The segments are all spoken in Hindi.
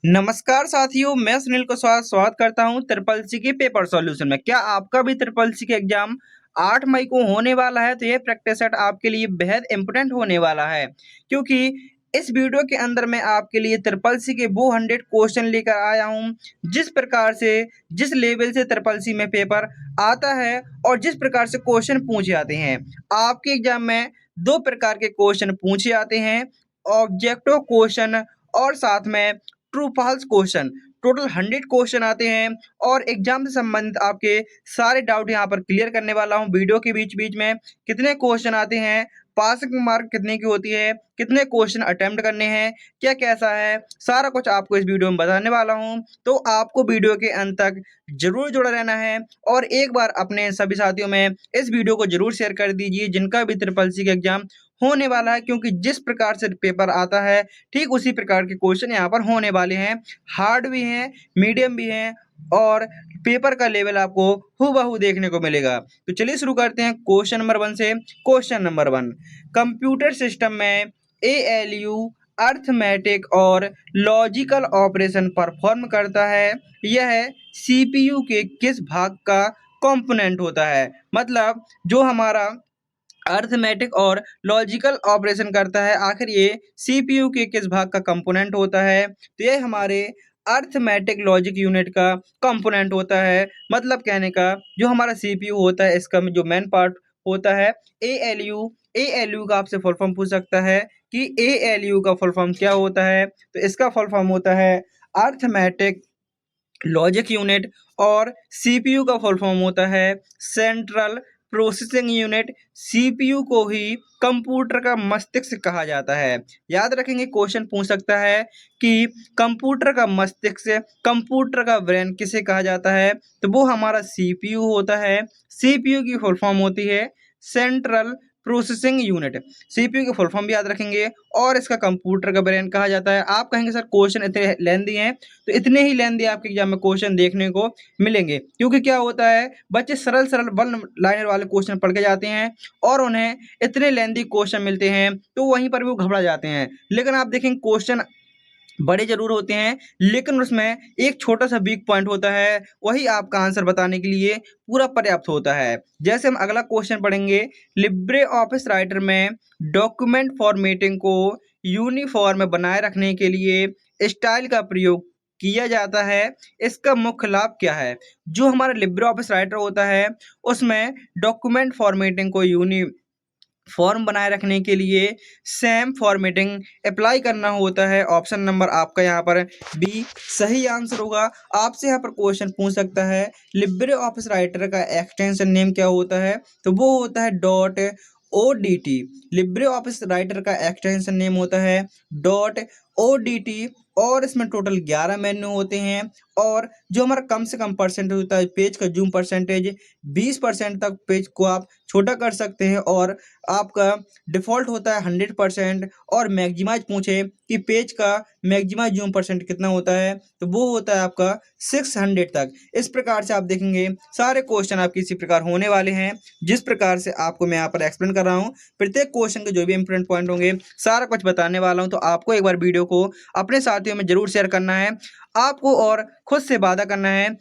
नमस्कार साथियों, मैं सुनील कुशवाहा स्वागत करता हूं ट्रिपल सी के पेपर सॉल्यूशन में। क्या आपका भी ट्रिपल सी का एग्जाम 8 मई को होने वाला है? तो ये प्रैक्टिस सेट आपके लिए बेहद इंपॉर्टेंट होने वाला है, क्योंकि इस वीडियो के अंदर मैं आपके लिए ट्रिपल सी के वो 100 क्वेश्चन लेकर आया हूं, जिस प्रकार से जिस लेवल से ट्रिपल सी में पेपर आता है और जिस प्रकार से क्वेश्चन पूछे जाते हैं। आपके एग्जाम में दो प्रकार के क्वेश्चन पूछे जाते हैं, ऑब्जेक्टिव क्वेश्चन और साथ में true false question. Total 100 question आते हैं और एग्जाम से संबंधित आपके सारे डाउट यहाँ पर क्लियर करने वाला हूँ। वीडियो के बीच बीच में कितने क्वेश्चन आते हैं, पासिंग मार्क कितने की होती है, कितने क्वेश्चन अटेम्प्ट करने हैं, क्या कैसा है, सारा कुछ आपको इस वीडियो में बताने वाला हूँ। तो आपको वीडियो के अंत तक जरूर जुड़ा रहना है और एक बार अपने सभी साथियों में इस वीडियो को जरूर शेयर कर दीजिए जिनका भी ट्रिपल सी का एग्जाम होने वाला है, क्योंकि जिस प्रकार से पेपर आता है ठीक उसी प्रकार के क्वेश्चन यहाँ पर होने वाले हैं। हार्ड भी हैं, मीडियम भी हैं और पेपर का लेवल आपको हूबहू देखने को मिलेगा। तो चलिए शुरू करते हैं क्वेश्चन नंबर 1 से। क्वेश्चन नंबर 1, कंप्यूटर सिस्टम में एएलयू अर्थमेटिक और लॉजिकल ऑपरेशन परफॉर्म करता है। यह सीपीयू के किस भाग का कंपोनेंट होता है? मतलब जो हमारा अर्थमेटिक और लॉजिकल ऑपरेशन करता है, आखिर ये सीपीयू के किस भाग का कंपोनेंट होता है? तो ये हमारे अर्थमेटिक लॉजिक यूनिट का कंपोनेंट होता है। मतलब कहने का जो हमारा सीपीयू होता है, इसका जो मेन पार्ट होता है एएलयू। एएलयू का आपसे फुल फॉर्म पूछ सकता है कि एएलयू का फुल फॉर्म क्या होता है? तो इसका फुल फॉर्म होता है अर्थमेटिक लॉजिक यूनिट और सीपीयू का फुल फॉर्म होता है सेंट्रल प्रोसेसिंग यूनिट। सीपीयू को ही कंप्यूटर का मस्तिष्क कहा जाता है। याद रखेंगे, क्वेश्चन पूछ सकता है कि कंप्यूटर का मस्तिष्क, कंप्यूटर का ब्रेन किसे कहा जाता है? तो वो हमारा सीपीयू होता है। सीपीयू की फुल फॉर्म होती है सेंट्रल प्रोसेसिंग यूनिट। सीपीयू की फुल फॉर्म भी याद रखेंगे और इसका कंप्यूटर का ब्रेन कहा जाता है। आप कहेंगे सर क्वेश्चन इतने लेंदी हैं, तो इतने ही लेंदी आपके एग्जाम में क्वेश्चन देखने को मिलेंगे, क्योंकि क्या होता है बच्चे सरल सरल वन लाइनर वाले क्वेश्चन पढ़ के जाते हैं और उन्हें इतने लेंदी क्वेश्चन मिलते हैं तो वहीं पर भी वो घबरा जाते हैं। लेकिन आप देखेंगे क्वेश्चन बड़े जरूर होते हैं, लेकिन उसमें एक छोटा सा वीक पॉइंट होता है, वही आपका आंसर बताने के लिए पूरा पर्याप्त होता है। जैसे हम अगला क्वेश्चन पढ़ेंगे, लिब्रे ऑफिस राइटर में डॉक्यूमेंट फॉर्मेटिंग को यूनिफॉर्म बनाए रखने के लिए स्टाइल का प्रयोग किया जाता है। इसका मुख्य लाभ क्या है? जो हमारा लिब्रे ऑफिस राइटर होता है उसमें डॉक्यूमेंट फॉर्मेटिंग को फॉर्म बनाए रखने के लिए सेम फॉर्मेटिंग अप्लाई करना होता है। ऑप्शन नंबर आपका यहाँ पर बी सही आंसर होगा। आपसे यहाँ पर क्वेश्चन पूछ सकता है लिब्रे ऑफिस राइटर का एक्सटेंशन नेम क्या होता है? तो वो होता है dot ODT। Libre office writer का एक्सटेंशन नेम होता है डॉट ODT और इसमें टोटल 11 मेन्यू होते हैं और जो हमारा कम से कम परसेंटेज होता है पेज का जूम परसेंटेज 20% तक पेज को आप छोटा कर सकते हैं और आपका डिफ़ॉल्ट होता है 100% और मैक्सिमाइज पूछे कि पेज का मैक्सिमाइज जूम परसेंट कितना होता है? तो वो होता है आपका 600 तक। इस प्रकार से आप देखेंगे सारे क्वेश्चन आपके इसी प्रकार होने वाले हैं, जिस प्रकार से आपको मैं यहाँ पर एक्सप्लेन कर रहा हूँ। प्रत्येक क्वेश्चन के जो भी इंपॉर्टेंट पॉइंट होंगे सारा कुछ बताने वाला हूँ। तो आपको एक बार वीडियो को अपने साथियों में जरूर शेयर करना है आपको और खुद से वादा करना है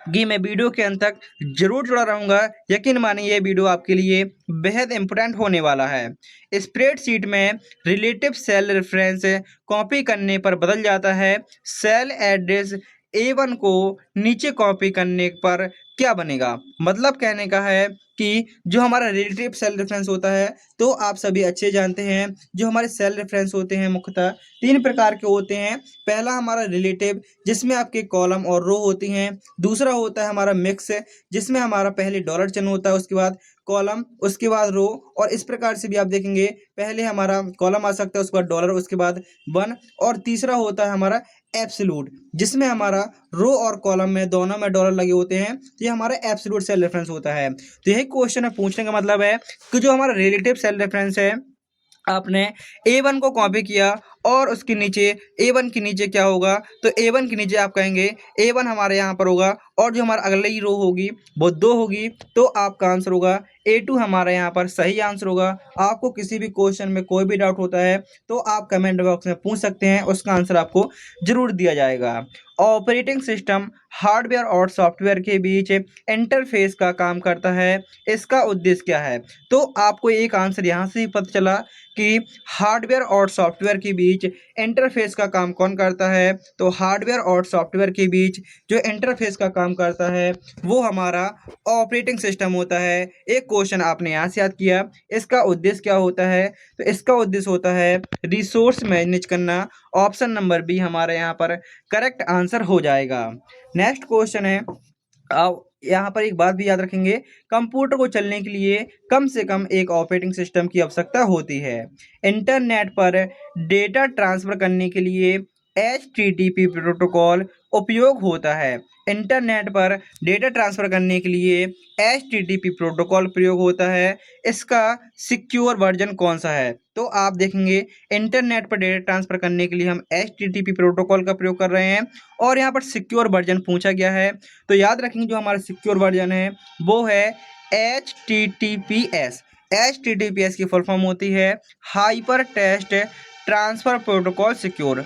कि मैं वीडियो के अंत तक जरूर जुड़ा रहूंगा। यकीन मानिए ये वीडियो आपके लिए बेहद इंपॉर्टेंट होने वाला है। स्प्रेडशीट में रिलेटिव सेल रेफरेंस कॉपी करने पर बदल जाता है। सेल एड्रेस A1 को नीचे कॉपी करने पर क्या बनेगा? मतलब कहने का है कि जो हमारा रिलेटिव सेल रेफरेंस होता है, तो आप सभी अच्छे जानते हैं जो हमारे सेल रेफरेंस होते हैं मुख्यतः 3 प्रकार के होते हैं। पहला हमारा रिलेटिव, जिसमें आपके कॉलम और रो होती हैं। दूसरा होता है हमारा मिक्स, जिसमें हमारा पहले डॉलर चिन्ह होता है, उसके बाद कॉलम, उसके बाद रो। और इस प्रकार से भी आप देखेंगे पहले हमारा कॉलम आ सकता है, उसके बाद डॉलर, उसके बाद 1। और तीसरा होता है हमारा एब्सोल्यूट, जिसमें हमारा रो और कॉलम में दोनों में डॉलर लगे होते हैं। तो ये हमारा एब्सोल्यूट सेल रेफरेंस होता है। तो यही क्वेश्चन है, पूछने का मतलब है कि जो हमारा रिलेटिव सेल रेफरेंस है, आपने A1 को कॉपी किया और उसके नीचे A1 के नीचे क्या होगा, तो A1 के नीचे आप कहेंगे A1 हमारे यहाँ पर होगा, और जो हमारा अगली रो होगी वो 2 होगी, तो आपका आंसर होगा A2 हमारा यहाँ पर सही आंसर होगा। आपको किसी भी क्वेश्चन में कोई भी डाउट होता है तो आप कमेंट बॉक्स में पूछ सकते हैं, उसका आंसर आपको जरूर दिया जाएगा। ऑपरेटिंग सिस्टम हार्डवेयर और सॉफ्टवेयर के बीच इंटरफेस का काम करता है, इसका उद्देश्य क्या है? तो आपको एक आंसर यहाँ से ही पता चला कि हार्डवेयर और सॉफ्टवेयर के बीच इंटरफेस का काम कौन करता है, तो हार्डवेयर और सॉफ्टवेयर के बीच जो इंटरफेस का काम करता है वो हमारा ऑपरेटिंग सिस्टम होता है। एक क्वेश्चन आपने यहाँ से याद किया, इसका उद्देश्य क्या होता है, तो इसका उद्देश्य होता है रिसोर्स मैनेज करना। ऑप्शन नंबर बी हमारे यहाँ पर करेक्ट आंसर हो जाएगा। नेक्स्ट क्वेश्चन है, अब यहाँ पर एक बात भी याद रखेंगे, कंप्यूटर को चलने के लिए कम से कम एक ऑपरेटिंग सिस्टम की आवश्यकता होती है। इंटरनेट पर डेटा ट्रांसफर करने के लिए HTTP प्रोटोकॉल उपयोग होता है। इंटरनेट पर डेटा ट्रांसफर करने के लिए HTTP प्रोटोकॉल प्रयोग होता है, इसका सिक्योर वर्जन कौन सा है? तो आप देखेंगे इंटरनेट पर डेटा ट्रांसफर करने के लिए हम HTTP प्रोटोकॉल का प्रयोग कर रहे हैं, और यहाँ पर सिक्योर वर्जन पूछा गया है, तो याद रखेंगे जो हमारा सिक्योर वर्जन है वो है HTTPS। HTTPS की फुल फॉर्म होती है hyper text transfer protocol secure.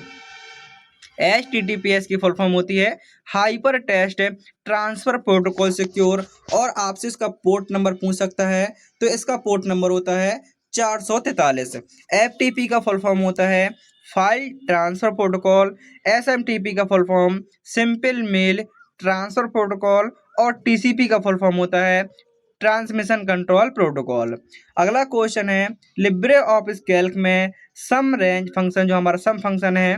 HTTPS की फुल फॉर्म होती है hyper text transfer protocol secure, और आपसे इसका पोर्ट नंबर पूछ सकता है, तो इसका पोर्ट नंबर होता है 443। FTP का फुल फॉर्म होता है फाइल ट्रांसफर प्रोटोकॉल। SMTP का full form simple mail transfer protocol, और TCP का फुल फॉर्म होता है ट्रांसमिशन कंट्रोल प्रोटोकॉल। अगला क्वेश्चन है, लिब्रे ऑफिस कैल्क में सम रेंज फंक्शन, जो हमारा सम फंक्शन है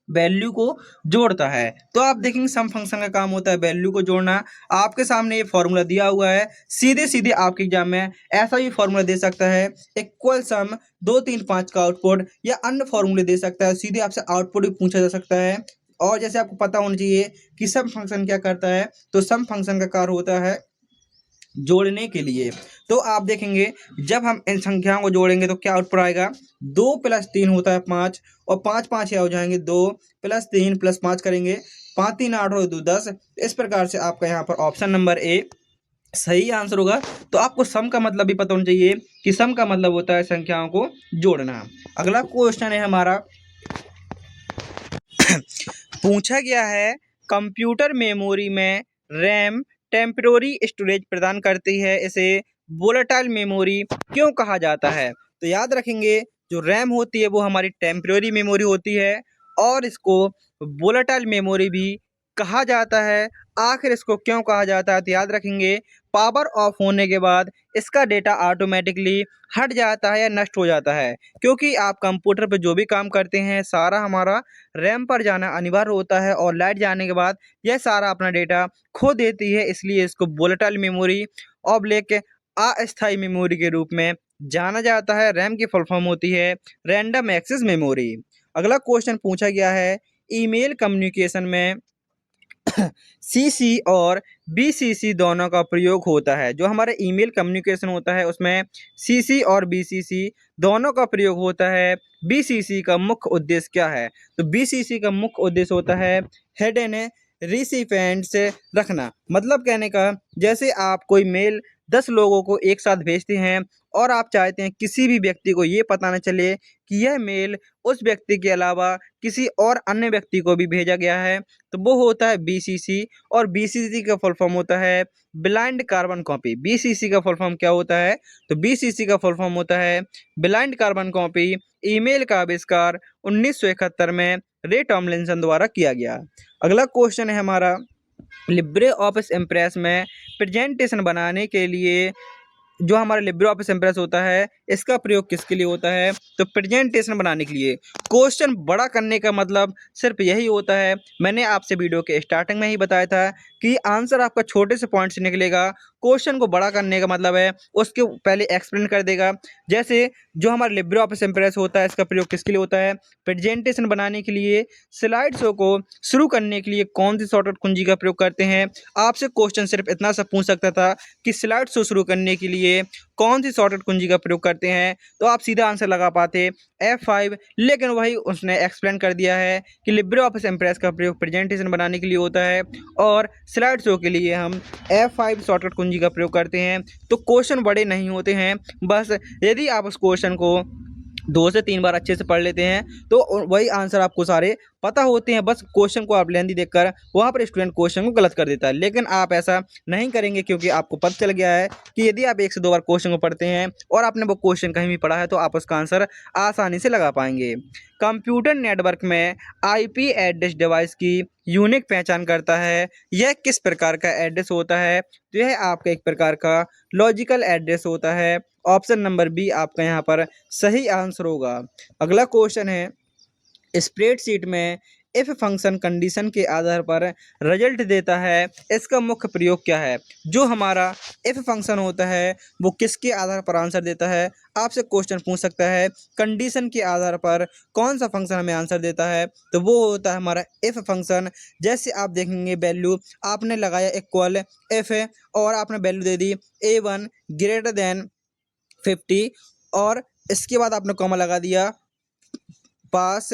वैल्यू को जोड़ता है। तो आप देखेंगे सम फंक्शन का काम होता है वैल्यू को जोड़ना। आपके सामने ये फॉर्मूला दिया हुआ है, सीधे सीधे आपके एग्जाम में ऐसा भी फॉर्मूला दे सकता है, इक्वल सम 2 3 5 का आउटपुट, या अन्य फॉर्मूले दे सकता है, सीधे आपसे आउटपुट भी पूछा जा सकता है। और जैसे आपको पता होना चाहिए कि सम फंक्शन क्या करता है, तो सम फंक्शन का कार्य होता है जोड़ने के लिए। तो आप देखेंगे जब हम इन संख्याओं को जोड़ेंगे तो क्या आउटपुट आएगा, 2 + 3 होता है 5, और 5 5 क्या हो जाएंगे, 2 + 3 + 5 करेंगे, 5 3 8 और 2 10। इस प्रकार से आपका यहाँ पर ऑप्शन नंबर ए सही आंसर होगा। तो आपको सम का मतलब भी पता होना चाहिए कि सम का मतलब होता है संख्याओं को जोड़ना। अगला क्वेश्चन है हमारा पूछा गया है, कंप्यूटर मेमोरी में रैम टेम्पररी स्टोरेज प्रदान करती है, इसे वोलेटाइल मेमोरी क्यों कहा जाता है? तो याद रखेंगे जो रैम होती है वो हमारी टेम्पररी मेमोरी होती है, और इसको वोलेटाइल मेमोरी भी कहा जाता है। आखिर इसको क्यों कहा जाता है, तो याद रखेंगे पावर ऑफ होने के बाद इसका डेटा ऑटोमेटिकली हट जाता है या नष्ट हो जाता है, क्योंकि आप कंप्यूटर पर जो भी काम करते हैं सारा हमारा रैम पर जाना अनिवार्य होता है, और लाइट जाने के बाद यह सारा अपना डेटा खो देती है, इसलिए इसको वोलेटाइल मेमोरी ऑब्लिक अस्थायी मेमोरी के रूप में जाना जाता है। रैम की फुल फॉर्म होती है रैंडम एक्सेस मेमोरी। अगला क्वेश्चन पूछा गया है, ईमेल कम्युनिकेशन में CC और BCC दोनों का प्रयोग होता है। जो हमारा ईमेल कम्युनिकेशन होता है उसमें CC और BCC दोनों का प्रयोग होता है। BCC का मुख्य उद्देश्य क्या है, तो BCC का मुख्य उद्देश्य होता है हिडन रिसिपिएंट्स रखना। मतलब कहने का, जैसे आप कोई मेल 10 लोगों को एक साथ भेजते हैं, और आप चाहते हैं किसी भी व्यक्ति को ये पता न चले कि यह मेल उस व्यक्ति के अलावा किसी और अन्य व्यक्ति को भी भेजा गया है, तो वो होता है BCC। और BCC का फुल फॉर्म होता है ब्लाइंड कार्बन कॉपी। BCC का फुल फॉर्म क्या होता है, तो BCC का फुल फॉर्म होता है ब्लाइंड कार्बन कॉपी। ईमेल का आविष्कार 1971 में रे टॉमलिंसन द्वारा किया गया। अगला क्वेश्चन है हमारा, लिब्रे ऑफिस इम्प्रेस में प्रेजेंटेशन बनाने के लिए जो हमारा लिब्रे ऑफिस इम्प्रेस होता है इसका प्रयोग किसके लिए होता है, तो प्रेजेंटेशन बनाने के लिए। क्वेश्चन बड़ा करने का मतलब सिर्फ यही होता है, मैंने आपसे वीडियो के स्टार्टिंग में ही बताया था कि आंसर आपका छोटे से पॉइंट से निकलेगा। क्वेश्चन को बड़ा करने का मतलब है उसके पहले एक्सप्लेन कर देगा। जैसे जो हमारा लिब्रे ऑफिस इम्प्रेस होता है इसका प्रयोग किसके लिए होता है, प्रेजेंटेशन बनाने के लिए। स्लाइड शो को शुरू करने के लिए कौन सी शॉर्टकट कुंजी का प्रयोग करते हैं। आपसे क्वेश्चन सिर्फ इतना सा पूछ सकता था कि स्लाइड शो शुरू करने के लिए कौन सी शॉर्टकट कुंजी का प्रयोग करते हैं, तो आप सीधा आंसर लगा पाते F5, लेकिन वही उसने एक्सप्लेन कर दिया है कि लिब्रे ऑफिस इम्प्रेस का प्रयोग प्रेजेंटेशन बनाने के लिए होता है और स्लाइड शो के लिए हम F5 शॉर्टकट कुंजी का प्रयोग करते हैं। तो क्वेश्चन बड़े नहीं होते हैं, बस यदि आप उस क्वेश्चन को 2 से 3 बार अच्छे से पढ़ लेते हैं तो वही आंसर आपको सारे पता होते हैं। बस क्वेश्चन को आप लेंदी देखकर वहाँ पर स्टूडेंट क्वेश्चन को गलत कर देता है, लेकिन आप ऐसा नहीं करेंगे क्योंकि आपको पता चल गया है कि यदि आप 1 से 2 बार क्वेश्चन को पढ़ते हैं और आपने वो क्वेश्चन कहीं भी पढ़ा है तो आप उसका आंसर आसानी से लगा पाएंगे। कंप्यूटर नेटवर्क में आईपी एड्रेस डिवाइस की यूनिक पहचान करता है। यह किस प्रकार का एड्रेस होता है, तो यह आपका एक प्रकार का लॉजिकल एड्रेस होता है। ऑप्शन नंबर बी आपका यहाँ पर सही आंसर होगा। अगला क्वेश्चन है, स्प्रेडशीट में इफ फंक्शन कंडीशन के आधार पर रिजल्ट देता है, इसका मुख्य प्रयोग क्या है। जो हमारा इफ फंक्शन होता है वो किसके आधार पर आंसर देता है, आपसे क्वेश्चन पूछ सकता है कंडीशन के आधार पर कौन सा फंक्शन हमें आंसर देता है, तो वो होता है हमारा इफ फंक्शन। जैसे आप देखेंगे वैल्यू आपने लगाया इक्वल इफ और आपने वैल्यू दे दी A1 ग्रेटर देन 50 और इसके बाद आपने कॉमा लगा दिया पास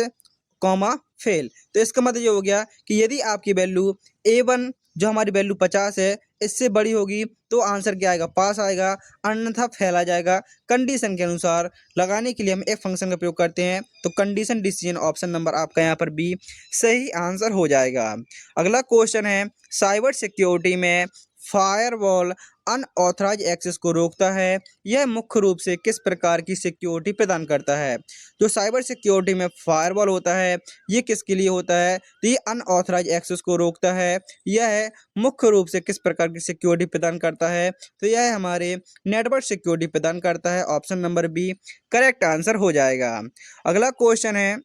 कॉमा फेल, तो इसका मतलब ये हो गया कि यदि आपकी वैल्यू A1 जो हमारी वैल्यू 50 है इससे बड़ी होगी तो आंसर क्या आएगा, पास आएगा, अन्यथा फेल आ जाएगा। कंडीशन के अनुसार लगाने के लिए हम एक फंक्शन का प्रयोग करते हैं, तो कंडीशन डिसीजन ऑप्शन नंबर आपका यहाँ पर बी सही आंसर हो जाएगा। अगला क्वेश्चन है, साइबर सिक्योरिटी में फायरवॉल अनऑथराइज एक्सेस को रोकता है। यह मुख्य रूप से किस प्रकार की सिक्योरिटी प्रदान करता है। जो साइबर सिक्योरिटी में फायरवॉल होता है ये किसके लिए होता है, तो ये अनऑथराइज एक्सेस को रोकता है। यह मुख्य रूप से किस प्रकार की सिक्योरिटी प्रदान करता है, तो यह हमारे नेटवर्क सिक्योरिटी प्रदान करता है। Option number B correct answer हो जाएगा। अगला क्वेश्चन है,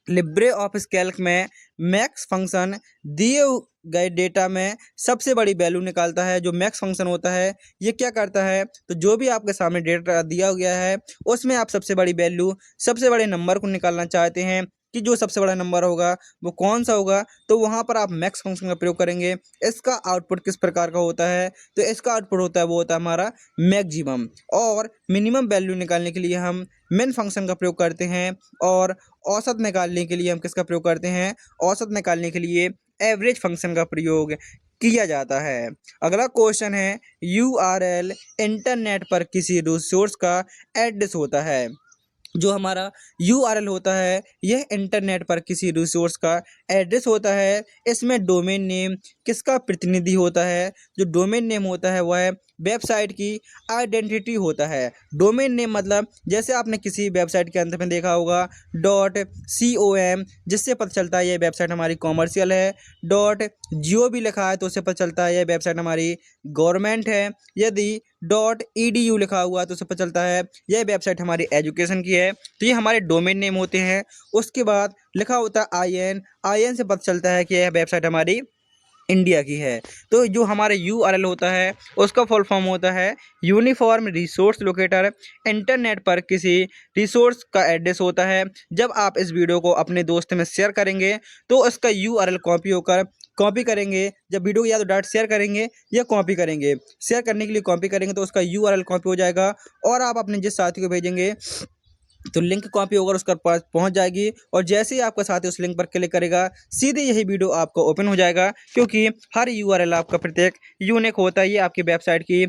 लिब्रे ऑफिस कैल्क में मैक्स फंक्शन दिए गए डेटा में सबसे बड़ी वैल्यू निकालता है। जो मैक्स फंक्शन होता है ये क्या करता है, तो जो भी आपके सामने डेटा दिया गया है उसमें आप सबसे बड़ी वैल्यू सबसे बड़े नंबर को निकालना चाहते हैं कि जो सबसे बड़ा नंबर होगा वो कौन सा होगा, तो वहाँ पर आप मैक्स फंक्शन का प्रयोग करेंगे। इसका आउटपुट किस प्रकार का होता है, तो इसका आउटपुट होता है वो होता है हमारा मैक्सिमम। और मिनिमम वैल्यू निकालने के लिए हम मिन फंक्शन का प्रयोग करते हैं और औसत निकालने के लिए हम किसका प्रयोग करते हैं, औसत निकालने के लिए एवरेज फंक्शन का प्रयोग किया जाता है। अगला क्वेश्चन है, यूआरएल इंटरनेट पर किसी रिसोर्स का एड्रेस होता है। जो हमारा यूआरएल होता है यह इंटरनेट पर किसी रिसोर्स का एड्रेस होता है। इसमें डोमेन नेम किसका प्रतिनिधि होता है, जो डोमेन नेम होता है वह वेबसाइट की आइडेंटिटी होता है। डोमेन नेम मतलब जैसे आपने किसी वेबसाइट के अंत में देखा होगा .com, जिससे पता चलता है ये वेबसाइट हमारी कॉमर्शियल है। .gov लिखा है तो उससे पता चलता है ये वेबसाइट हमारी गवर्नमेंट है। यदि .edu लिखा हुआ तो उससे पता चलता है यह वेबसाइट हमारी एजुकेशन की है। तो ये हमारे डोमेन नेम होते हैं। उसके बाद लिखा होता है IN से पता चलता है कि यह वेबसाइट हमारी इंडिया की है। तो जो हमारे यूआरएल होता है उसका फुल फॉर्म होता है यूनिफॉर्म रिसोर्स लोकेटर। इंटरनेट पर किसी रिसोर्स का एड्रेस होता है। जब आप इस वीडियो को अपने दोस्त में शेयर करेंगे तो उसका यूआरएल कॉपी करेंगे, जब वीडियो या तो डायरेक्ट शेयर करेंगे या कॉपी करेंगे। शेयर करने के लिए कॉपी करेंगे तो उसका यूआरएल कॉपी हो जाएगा और आप अपने जिस साथी को भेजेंगे तो लिंक कॉपी होकर उसके पास पहुंच जाएगी और जैसे ही आपका साथी उस लिंक पर क्लिक करेगा सीधे यही वीडियो आपको ओपन हो जाएगा, क्योंकि हर यूआरएल आपका प्रत्येक यूनिक होता है। ये आपकी वेबसाइट की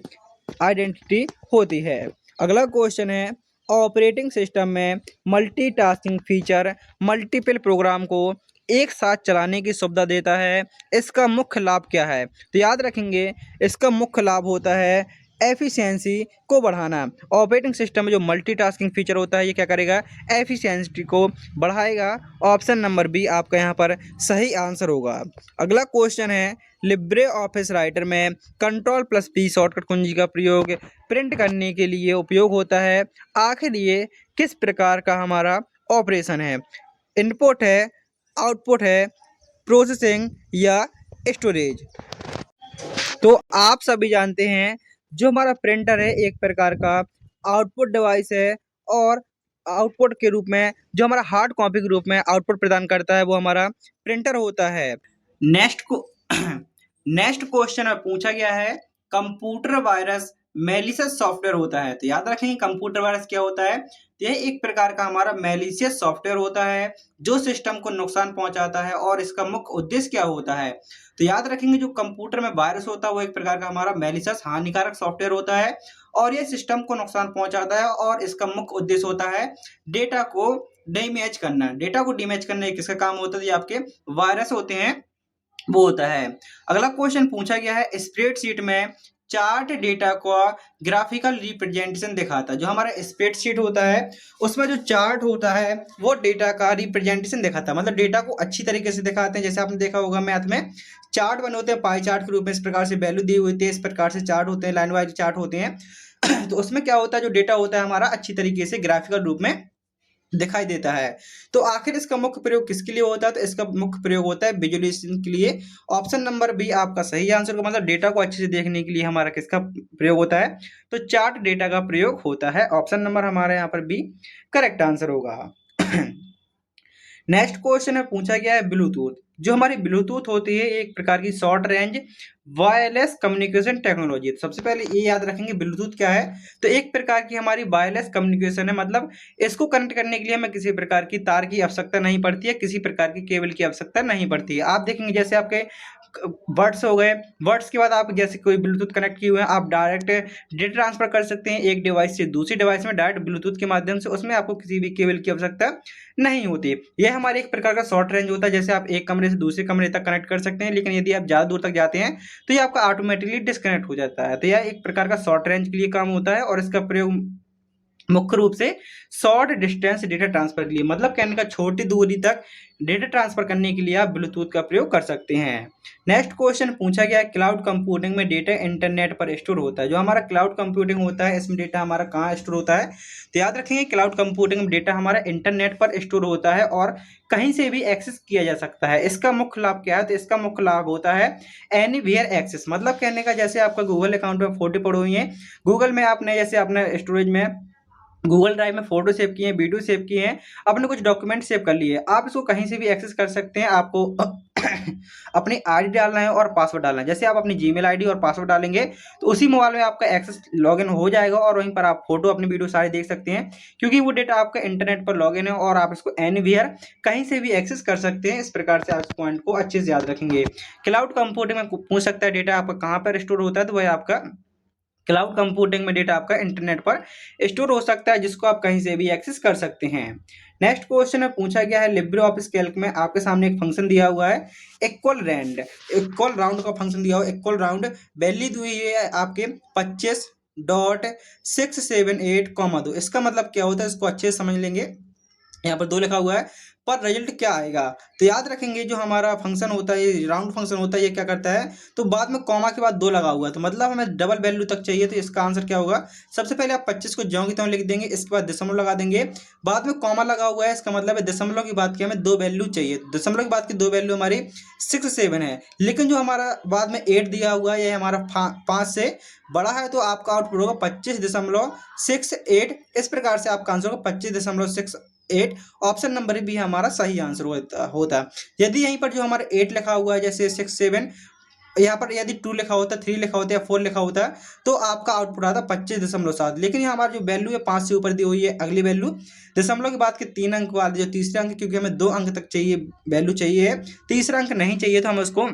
आइडेंटिटी होती है। अगला क्वेश्चन है, ऑपरेटिंग सिस्टम में मल्टीटास्किंग फीचर मल्टीपल प्रोग्राम को एक साथ चलाने की सुविधा देता है। इसका मुख्य लाभ क्या है, तो याद रखेंगे इसका मुख्य लाभ होता है एफिशिएंसी को बढ़ाना। ऑपरेटिंग सिस्टम में जो मल्टीटास्किंग फीचर होता है ये क्या करेगा, एफिशिएंसी को बढ़ाएगा। ऑप्शन नंबर बी आपका यहाँ पर सही आंसर होगा। अगला क्वेश्चन है, लिब्रे ऑफिस राइटर में Ctrl+P शॉर्टकट कुंजी का प्रयोग प्रिंट करने के लिए उपयोग होता है। आखिर ये किस प्रकार का हमारा ऑपरेशन है, इनपुट है, आउटपुट है, प्रोसेसिंग या स्टोरेज। तो आप सभी जानते हैं जो हमारा प्रिंटर है एक प्रकार का आउटपुट डिवाइस है और आउटपुट के रूप में जो हमारा हार्ड कॉपी के रूप में आउटपुट प्रदान करता है वो हमारा प्रिंटर होता है। नेक्स्ट क्वेश्चन में पूछा गया है, कंप्यूटर वायरस मैलिशियस सॉफ्टवेयर होता है। तो याद रखेंगे कंप्यूटर वायरस क्या होता है, तो यह एक प्रकार का हमारा मैलिशियस सॉफ्टवेयर होता है जो सिस्टम को नुकसान पहुंचाता है और इसका मुख्य उद्देश्य क्या होता है। तो याद रखेंगे जो कंप्यूटर में वायरस होता है वो एक प्रकार का हमारा मैलिशियस हानिकारक सॉफ्टवेयर होता है और ये सिस्टम को नुकसान पहुंचाता है और इसका मुख्य उद्देश्य होता है डेटा को डैमेज करना। डेटा को डैमेज करना ये किसका काम होता है, ये आपके वायरस होते हैं वो होता है। अगला क्वेश्चन पूछा गया है स्प्रेडशीट में चार्ट डेटा का ग्राफिकल रिप्रेजेंटेशन दिखाता है। जो हमारा स्प्रेडशीट होता है उसमें जो चार्ट होता है वो डेटा का रिप्रेजेंटेशन दिखाता है, मतलब डेटा को अच्छी तरीके से दिखाते हैं। जैसे आपने देखा होगा मैथ में चार्ट बने होते हैं पाई चार्ट के रूप में, इस प्रकार से वैल्यू दी हुई होती है, इस प्रकार से चार्ट होते हैं, लाइन वाइज चार्ट होते हैं। तो उसमें क्या होता है जो डेटा होता है हमारा अच्छी तरीके से ग्राफिकल रूप में दिखाई देता है। तो आखिर इसका मुख्य प्रयोग किसके लिए होता है, तो इसका मुख्य प्रयोग होता है विजुअलाइजेशन के लिए। ऑप्शन नंबर बी आपका सही आंसर का, मतलब डेटा को अच्छे से देखने के लिए हमारा किसका प्रयोग होता है, तो चार्ट डेटा का प्रयोग होता है। ऑप्शन नंबर हमारे यहाँ पर बी करेक्ट आंसर होगा। नेक्स्ट क्वेश्चन है पूछा गया है ब्लूटूथ। जो हमारी ब्लूटूथ होती है एक प्रकार की short range wireless communication technology. तो सबसे पहले ये याद रखेंगे ब्लूटूथ क्या है, तो एक प्रकार की हमारी वायरलेस कम्युनिकेशन है, मतलब इसको कनेक्ट करने के लिए हमें किसी प्रकार की तार की आवश्यकता नहीं पड़ती है, किसी प्रकार की केबल की आवश्यकता नहीं पड़ती है। आप देखेंगे जैसे आपके वर्ड्स हो गए, वर्ड्स के बाद आप जैसे कोई ब्लूटूथ कनेक्ट किए हुए हैं, आप डायरेक्ट डेटा ट्रांसफर कर सकते हैं एक डिवाइस से दूसरी डिवाइस में डायरेक्ट ब्लूटूथ के माध्यम से, उसमें आपको किसी भी केबल की आवश्यकता नहीं होती। यह हमारे एक प्रकार का शॉर्ट रेंज होता है, जैसे आप एक कमरे से दूसरे कमरे तक कनेक्ट कर सकते हैं, लेकिन यदि आप ज़्यादा दूर तक जाते हैं तो ये आपका ऑटोमेटिकली डिस्कनेक्ट हो जाता है। तो यह एक प्रकार का शॉर्ट रेंज के लिए काम होता है और इसका प्रयोग मुख्य रूप से शॉर्ट डिस्टेंस डेटा ट्रांसफर के लिए, मतलब कहने का छोटी दूरी तक डेटा ट्रांसफर करने के लिए आप ब्लूटूथ का प्रयोग कर सकते हैं। नेक्स्ट क्वेश्चन पूछा गया है क्लाउड कंप्यूटिंग में डेटा इंटरनेट पर स्टोर होता है। जो हमारा क्लाउड कंप्यूटिंग होता है इसमें डेटा हमारा कहाँ स्टोर होता है, तो याद रखेंगे क्लाउड कंप्यूटिंग में डेटा हमारा इंटरनेट पर स्टोर होता है और कहीं से भी एक्सेस किया जा सकता है। इसका मुख्य लाभ क्या है, तो इसका मुख्य लाभ होता है एनीवेयर एक्सेस, मतलब कहने का जैसे आपका गूगल अकाउंट में फोटो पड़ी हुई है, गूगल में आपने जैसे अपने स्टोरेज में गूगल ड्राइव में फोटो सेव किए हैं, वीडियो सेव किए हैं, आपने कुछ डॉक्यूमेंट सेव कर लिए, आप इसको कहीं से भी एक्सेस कर सकते हैं। आपको अपनी आईडी डालना है और पासवर्ड डालना है। जैसे आप अपनी जीमेल आईडी और पासवर्ड डालेंगे तो उसी मोबाइल में आपका एक्सेस लॉगिन हो जाएगा और वहीं पर आप फोटो अपनी वीडियो सारे देख सकते हैं, क्योंकि वो डेटा आपका इंटरनेट पर लॉगिन है और आप इसको एनीवेयर कहीं से भी एक्सेस कर सकते हैं। इस प्रकार से आप इस पॉइंट को अच्छे से याद रखेंगे। क्लाउड कंप्यूटिंग में पूछ सकता है डेटा आपका कहाँ पर स्टोर होता है, तो वह आपका क्लाउड कंप्यूटिंग में डेटा आपका इंटरनेट पर स्टोर हो सकता है, जिसको आप कहीं से भी एक्सेस कर सकते हैं। नेक्स्ट क्वेश्चन में पूछा गया है लिब्रे ऑफिस कैल्क में आपके सामने एक फंक्शन दिया हुआ है इक्वल राउंड का फंक्शन दिया हुआ है। इक्वल राउंड वैल्यू दी हुई है आपके 25.678,2। इसका मतलब क्या होता है, इसको अच्छे से समझ लेंगे। यहाँ पर 2 लिखा हुआ है पर रिजल्ट क्या आएगा, तो याद रखेंगे जो हमारा फंक्शन होता है ये राउंड फंक्शन होता है, ये क्या करता है, तो बाद में कॉमा के बाद 2 लगा हुआ है, तो मतलब हमें डबल वैल्यू तक चाहिए। तो इसका आंसर क्या होगा, सबसे पहले आप 25 को ज्यों की त्यों लिख देंगे, इसके बाद दशमलव लगा देंगे, बाद में कॉमा लगा हुआ है, इसका मतलब है दशमलव की बात की हमें 2 वैल्यू चाहिए। दशमलव की बात की 2 वैल्यू हमारी 6 7 है, लेकिन जो हमारा बाद में 8 दिया हुआ है ये हमारा 5 से बड़ा है, तो आपका आउटपुट होगा 25.68। इस प्रकार से आपका आंसर होगा 25.68। ऑप्शन नंबर भी हमारा सही आंसर होता है। यदि यहीं पर जो हमारा 8 लिखा हुआ है, जैसे 6 7, यहाँ पर यदि 2 लिखा होता, 3 लिखा होता या 4 लिखा होता, तो आपका आउटपुट आता 25.7। लेकिन यहाँ हमारा जो वैल्यू है 5 से ऊपर दी हुई है, अगली वैल्यू दशमलव के बाद के 3 अंक वाले जो तीसरे अंक, क्योंकि हमें 2 अंक तक चाहिए वैल्यू चाहिए है, तीसरा अंक नहीं चाहिए, तो हम उसको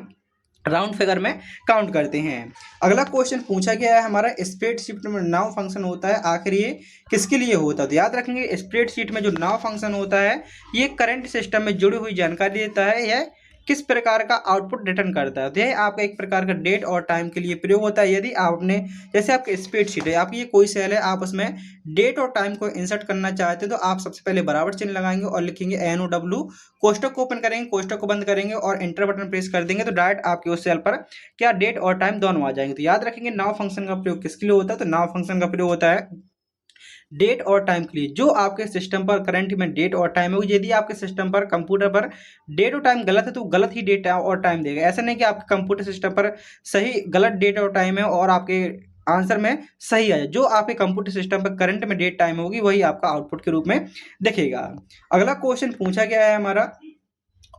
राउंड फिगर में काउंट करते हैं। अगला क्वेश्चन पूछा गया है हमारा स्प्रेडशीट में नाउ फंक्शन होता है, आखिर ये किसके लिए होता है, तो याद रखेंगे स्प्रेडशीट में जो नाउ फंक्शन होता है ये करंट सिस्टम में जुड़ी हुई जानकारी देता है, यह किस प्रकार का आउटपुट रिटर्न करता है, तो यह आपका एक प्रकार का डेट और टाइम के लिए प्रयोग होता है। यदि आपने जैसे आपके स्प्रेडशीट है, आपकी ये कोई सेल है, आप उसमें डेट और टाइम को इंसर्ट करना चाहते हैं, तो आप सबसे पहले बराबर चिन्ह लगाएंगे और लिखेंगे NOW, कोष्टक को ओपन करेंगे, कोष्टक को बंद करेंगे और एंटर बटन प्रेस कर देंगे, तो डायरेक्ट आपके उस सेल पर क्या डेट और टाइम दोनों आ जाएंगे। तो याद रखेंगे नाउ फंक्शन का प्रयोग किसके लिए होता है, तो नाउ फंक्शन का प्रयोग होता है डेट और टाइम के लिए। जो आपके सिस्टम पर करंट में डेट और टाइम है, यदि आपके सिस्टम पर कंप्यूटर पर डेट और टाइम गलत है तो गलत ही डेट और टाइम देगा। ऐसा नहीं कि आपके कंप्यूटर सिस्टम पर सही गलत डेट और टाइम है और आपके आंसर में सही है। जो आपके कंप्यूटर सिस्टम पर करंट में डेट टाइम होगी वही आपका आउटपुट के रूप में दिखेगा। अगला क्वेश्चन पूछा गया है हमारा